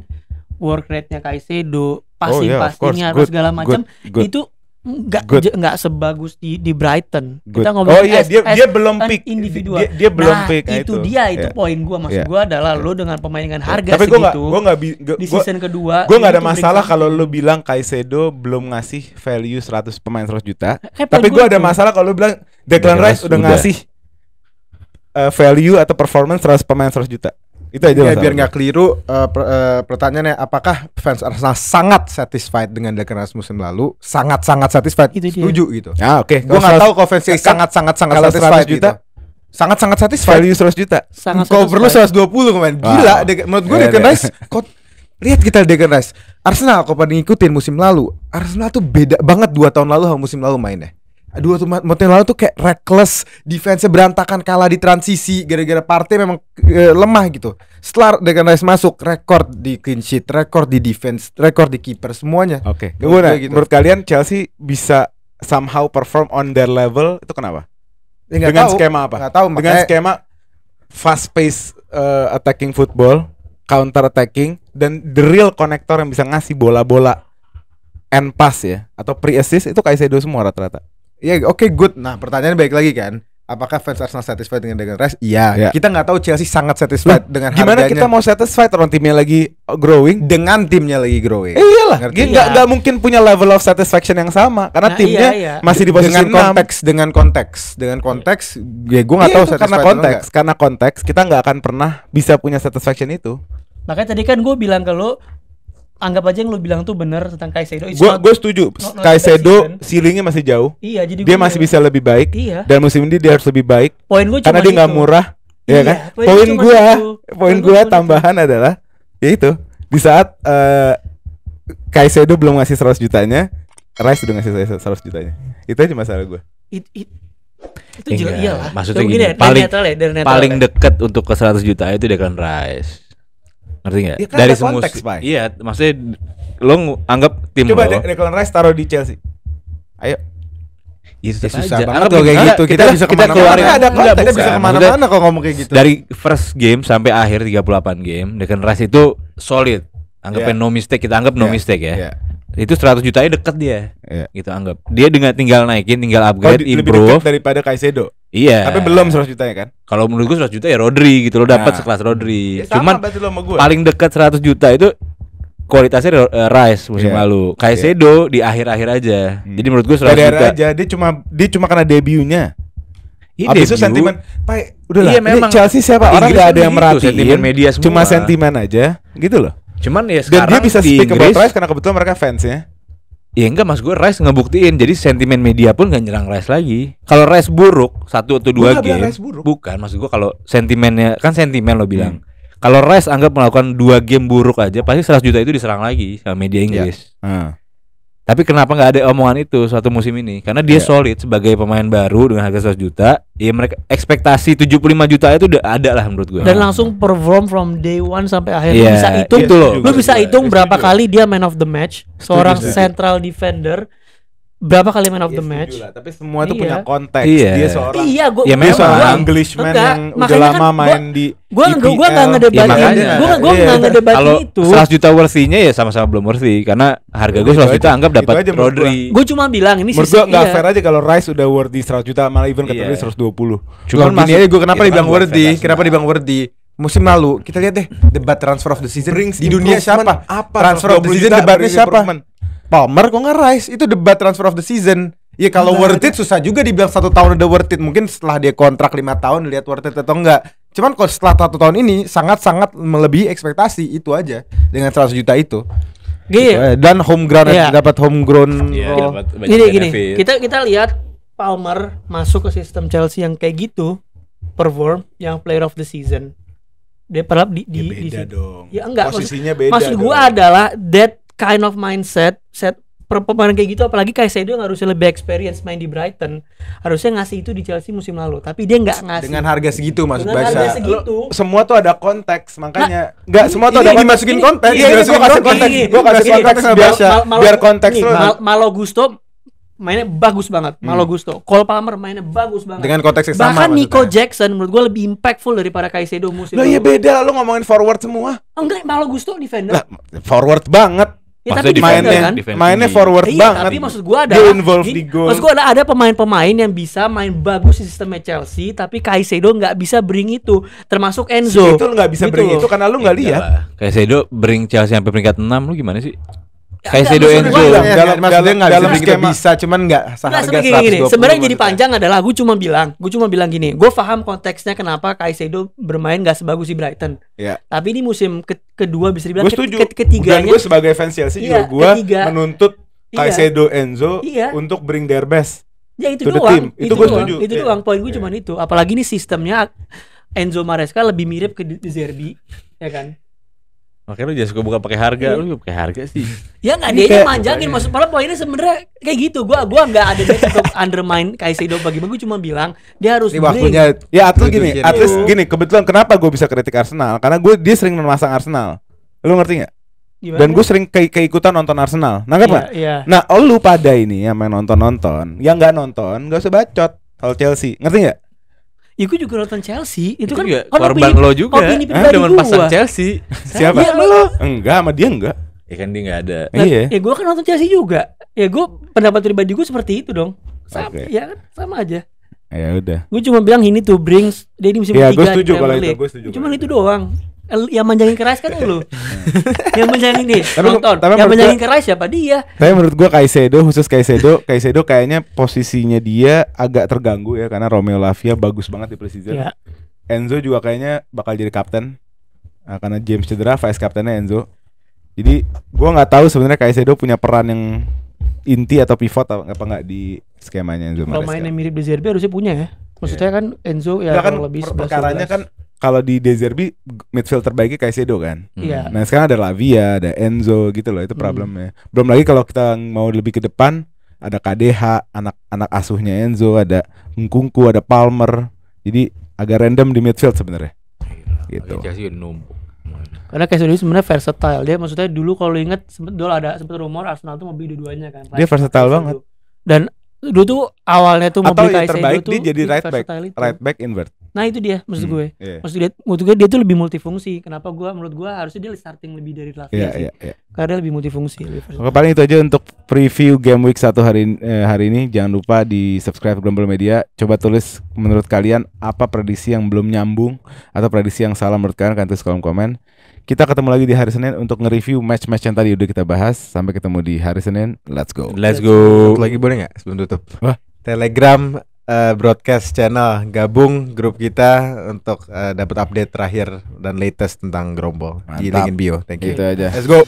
work rate-nya Caicedo, passingnya Good, segala macam good. itu Good. nggak sebagus di Brighton. Good. Kita ngomongin Oh iya, dia belum an pick. individual. Dia belum Nah, pick. Nah, itu dia itu Iya. poin gue, maksud Iya. gue adalah lo dengan pemain dengan harga Tapi segitu gue nggak di season kedua. gue nggak ada itu bring masalah something. kalau lu bilang Caicedo belum ngasih value 100 pemain 100 juta. Poin Tapi gue gua ada itu. masalah kalau lu bilang Declan Declan Rice Rice udah udah. ngasih value atau performance 100 pemain 100 juta. Itu aja Ya, masalah. biar nggak keliru, pertanyaannya apakah fans Arsenal sangat satisfied dengan Declan Rice musim lalu? Sangat satisfied. Itu dia. Setuju gitu. Ah, oke. Gue nggak tahu kalau fans kan- sangat kalau satisfied 100 juta, gitu. Sangat satisfied. value 100 juta. Sangat Kalau perlu satisfied. 120 kemarin. Gila, Wow. menurut gue Iya, Declan iya. Rice kok lihat kita Declan Rice. Arsenal kalau pada ngikutin musim lalu, Arsenal tuh beda banget 2 tahun lalu sama musim lalu mainnya. 2 tahun lalu tuh kayak reckless, defense-nya berantakan, kalah di transisi gara-gara Partey memang lemah gitu. Setelah Declan Rice masuk, rekor di clean sheet, rekor di defense, rekor di kiper, semuanya. Oke. Menurut gue gitu. Menurut kalian Chelsea bisa somehow perform on their level itu kenapa? Ya, nggak Dengan tahu. skema apa? Nggak tahu, Dengan makanya- skema fast pace attacking football counter attacking dan the real connector yang bisa ngasih bola-bola end pass ya atau pre-assist itu Caicedo semua rata-rata. Ya oke good. Nah pertanyaannya balik lagi kan, apakah fans Arsenal satisfied dengan Rice? Iya. Ya. Kita nggak tahu Chelsea sangat satisfied dengan Gimana harganya. kita mau satisfied orang timnya lagi growing? Dengan timnya lagi growing. Iyalah, Ngerti? dia nggak mungkin punya level of satisfaction yang sama karena Nah, timnya iya. masih di posisi dengan 6. konteks ya gue nggak Iya, tahu itu satisfied karena konteks kita nggak akan pernah bisa punya satisfaction itu. Makanya tadi kan gue bilang ke lo, anggap aja yang lo bilang tuh bener tentang Caicedo. Gue setuju. not Caicedo season. ceilingnya masih jauh. Iya, jadi Dia gua masih bilang, bisa lebih baik. Iya. Dan musim ini dia harus lebih baik Poin gue karena cuma dia nggak gitu. murah, ya Iya, kan? poin Poin cuma gue, gitu. poin Poin gue gua cuma tambahan adalah ya itu di saat Caicedo belum ngasih 100 jutanya, Rice udah ngasih 100 jutanya. Itu aja masalah gue. Itu jelas iya lah. Maksudnya Coba gini, ya, dari netral paling ya. deket untuk ke 100 juta itu Declan Rice. Ngerti nggak? Ya kan Dari ada semua konteks, Pak. iya, maksudnya lo anggap tim Coba lo. Declan Rice taruh di Chelsea. Ayo. Itu Ya, tetap susah aja. banget Anggap kalau kayak enggak, gitu. Kita bisa kemana-mana. keluarin Ada enggak, konteks, Kita bisa bukan. kemana-mana kalau ngomong kayak gitu. Dari first game sampai akhir 38 game, Declan Rice itu solid. Anggapnya Yeah. no mistake, kita anggap no Yeah. mistake ya. Yeah. Itu 100 jutanya deket dia. Yeah. Gitu anggap. Dia dengan tinggal naikin, tinggal upgrade, Lebih improve. dekat daripada Caicedo. Iya. Tapi belum 100 jutanya kan? Kalau menurut gue 100 juta ya Rodri gitu, lo dapat Nah. sekelas Rodri. Ya, sama Cuman berarti lo sama gue. paling dekat 100 juta itu kualitasnya Rice musim Iya. lalu. Caicedo di akhir-akhir aja. Jadi menurut gue 100 dari juta. aja dia cuma karena debutnya. Iya, Abis itu debut. sentimen, Pak, udahlah. Iya, Ini memang. Chelsea siapa? Orang Inggris nggak kan ada yang begitu, merhatiin. sentimen media semua. Cuma sentimen aja, gitu loh. Cuman ya Dan sekarang dia bisa di speak about Inggris, Rice karena kebetulan mereka fansnya. ya enggak, mas gue Rice ngebuktiin. Jadi sentimen media pun gak nyerang Rice lagi. Kalau Rice buruk 1 atau 2 Gua nggak bilang game, Rice buruk. bukan, maksud gue kalau sentimennya kan sentimen lo bilang. Kalau Rice anggap melakukan 2 game buruk aja, pasti 100 juta itu diserang lagi sama media Inggris. Tapi kenapa nggak ada omongan itu suatu musim ini? Karena dia solid sebagai pemain baru dengan harga 100 juta. Ya mereka ekspektasi 75 juta itu udah ada lah menurut gue. Dan langsung perform from day one sampai akhir. Iya, Lu bisa hitung, itu loh. lu bisa hitung berapa Setuju. kali dia man of the match. Seorang setuju. central defender berapa kali man of the match. Tapi semua itu Iya. punya konteks. Iya. Dia seorang Iya, Ya, dia memang. seorang Englishman Enggak, yang udah makanya lama kan main di Gua EPL. nggak ngedebatin, Ya, makanya. gua Iya. nggak ngedebatin Kalau itu. 100 juta worthy-nya ya sama-sama belum worthy. Karena harga gue Itu 100 juta aja. anggap Itu dapat aja menurut Rodri. Gue cuma bilang ini Menurut sih. gua nggak fair aja kalau Rice udah worthy 100 juta, malah even kata Iya. dia 120. Cuman gini aja gue kenapa itu dibilang kan buat worthy? fans Kenapa Arsenal. dibilang worthy? Musim lalu kita lihat deh debat transfer of the season Brings di dunia improvement siapa? apa? Transfer of the 120 season juta debatnya brings siapa? improvement. Palmer kok nggak Rice? Itu debat transfer of the season. Ya kalau worth it susah juga dibilang 1 tahun udah worth it. Mungkin setelah dia kontrak 5 tahun lihat worth it atau enggak. Cuman kalau setelah 1 tahun ini sangat-sangat melebihi ekspektasi, itu aja dengan 100 juta itu. Gini, Dan homegrown Iya. dapat homegrown Iya, role. dapat banyak gini. benefit. Kita lihat Palmer masuk ke sistem Chelsea yang kayak gitu, perform yang player of the season. Dia pernah di Ya beda situ. dong. Ya enggak, Posisinya beda. Maksud gua dong. adalah that kind of mindset, pemain kayak gitu, apalagi Caicedo yang harusnya lebih experience main di Brighton, harusnya ngasih itu di Chelsea musim lalu, tapi dia nggak ngasih. Dengan harga segitu maksud Dengan harga Basya. segitu. Semua tuh ada konteks, makanya nggak semua tuh ini ada dimasukin konteks, Iya, ini gua dimasukin kasih konteks. konteks. Gini, Gua kasih gini, konteks gini, biar Malo- biar konteks nih, lu. Malo Gusto mainnya bagus banget. Malo Gusto, Cole Palmer mainnya bagus banget. Dengan konteks yang sama Bahkan Nico maksudnya. Jackson menurut gua lebih impactful daripada Caicedo musim Lah iya lalu. beda, lu ngomongin forward semua. Enggak, Malo Gusto defender. Lah, forward banget. Ya, Maksudnya tapi defender Mainnya kan. defense mainnya tinggi. forward Iya, banget. tapi maksud gua Dia adalah involved gini, di goal. maksud gua ada pemain-pemain yang bisa main bagus di sistemnya Chelsea, tapi Caicedo nggak bisa bring itu, termasuk Enzo. Itu lu nggak bisa Gitu bring loh. itu karena lu nggak lihat. Caicedo bring Chelsea sampai peringkat 6, lu gimana sih? Ya, Caicedo enggak, maksud Enzo. gua- Dalam- Maksudnya nggak bisa dalam bikin kita skema. bisa, cuman nggak Nggak, seharga sebenarnya 120. gini, sebenarnya jadi maksudnya. panjang adalah gue cuma bilang gini, gue paham konteksnya kenapa Caicedo bermain gak sebagus di Brighton. Ya. Tapi ini musim kedua bisa dibilang Gue setuju. ketiganya. Dan gue sebagai fans Chelsea Iya, juga gue ketiga. menuntut Iya. Caicedo Enzo Iya. untuk bring their best. Ya itu to the doang, team. Itu gua doang, setuju. itu Iya. doang. Poin gue cuma itu. Apalagi ini sistemnya Enzo Maresca lebih mirip ke De Zerbi, ya kan? Makanya lu jangan suka buka pakai harga, Iya. lu juga pakai harga sih. Ya nggak, Ini dia kayak- manjangin. Maksud padahal poinnya sebenarnya kayak gitu. Gua nggak ada niat untuk undermine Caicedo bagi-bagi. Gue cuma bilang dia harus Ini bring. waktunya Ya atau Setuju gini, sih, at Rio. least gini. Kebetulan kenapa gue bisa kritik Arsenal? Karena dia sering memasang Arsenal. Lu ngerti nggak? Gimana? Dan gue sering keikutan nonton Arsenal. Nangkep nggak? Iya. Nah, lu pada ini yang main nonton, yang nggak nonton, nggak usah bacot soal Chelsea. Ngerti nggak? Ya gue juga nonton Chelsea. Itu kan juga kan korban opini- lo juga. opini Kan pribadi demen gua. pasang Chelsea. Siapa? Iya, lo. Enggak, sama dia enggak. Ya kan dia nggak ada. Nah, Iya. ya gue kan nonton Chelsea juga. Ya gue pendapat pribadi gue seperti itu dong. Sama, Oke. ya kan sama aja. Ya udah. Gue cuma bilang ini tuh brings dia di musim Iya, ketiga gue di setuju Premier kalau itu, League. gue setuju Cuman kalau itu doang. Yang manjangin keras kan lu. Yang manjangin nih Tapi- nonton. tapi Yang menurut manjangin keras siapa dia? Tapi menurut gua Caicedo, khusus Caicedo kayaknya posisinya dia agak terganggu ya karena Romeo Lavia bagus banget di preseason. Ya. Enzo juga kayaknya bakal jadi kapten. Karena James cedera, vice kaptennya Enzo. Jadi gua nggak tahu sebenarnya Caicedo punya peran yang inti atau pivot apa enggak di skemanya Enzo Kalau Maresca. mainnya mirip De Zerbi harusnya punya ya. Maksudnya kan Enzo ya Enggak kan kurang lebih 11, perkaranya 12. kan kalau di De Zerbi midfield terbaiknya Caicedo kan. Iya. Nah sekarang ada Lavia, ada Enzo gitu loh, itu problemnya. Belum lagi kalau kita mau lebih ke depan ada KDH, anak asuhnya Enzo, ada Nkunku, ada Palmer. Jadi agak random di midfield sebenarnya. Gitu. Chelsea udah numpuk. Karena Caicedo ini sebenarnya versatile. Dia maksudnya dulu kalau lu inget sempet rumor Arsenal tuh mau beli dua-duanya kan. Dia versatile banget. Dan dulu tuh awalnya tuh mau Atau beli yang Caicedo terbaik tuh dia jadi di right back, versatile itu. right back invert. Nah itu dia maksud gue. Iya. Maksud gue dia tuh lebih multifungsi. Kenapa menurut gue harusnya dia starting lebih dari Lavia Iya, sih. iya. Karena dia lebih multifungsi, lebih versatile. Oke, paling itu aja untuk preview game week 1 hari ini. Jangan lupa di subscribe Global Media. Coba tulis menurut kalian apa prediksi yang belum nyambung atau prediksi yang salah menurut kalian, tulis kolom komen. Kita ketemu lagi di hari Senin untuk nge-review match-match yang tadi udah kita bahas. Sampai ketemu di hari Senin. Let's go. Let's go. Satu lagi boleh nggak sebelum tutup? Wah. Telegram broadcast channel, gabung grup kita untuk dapat update terakhir dan latest tentang Grombol. Di Mantap. link in bio. Thank you. Gitu aja. Let's go.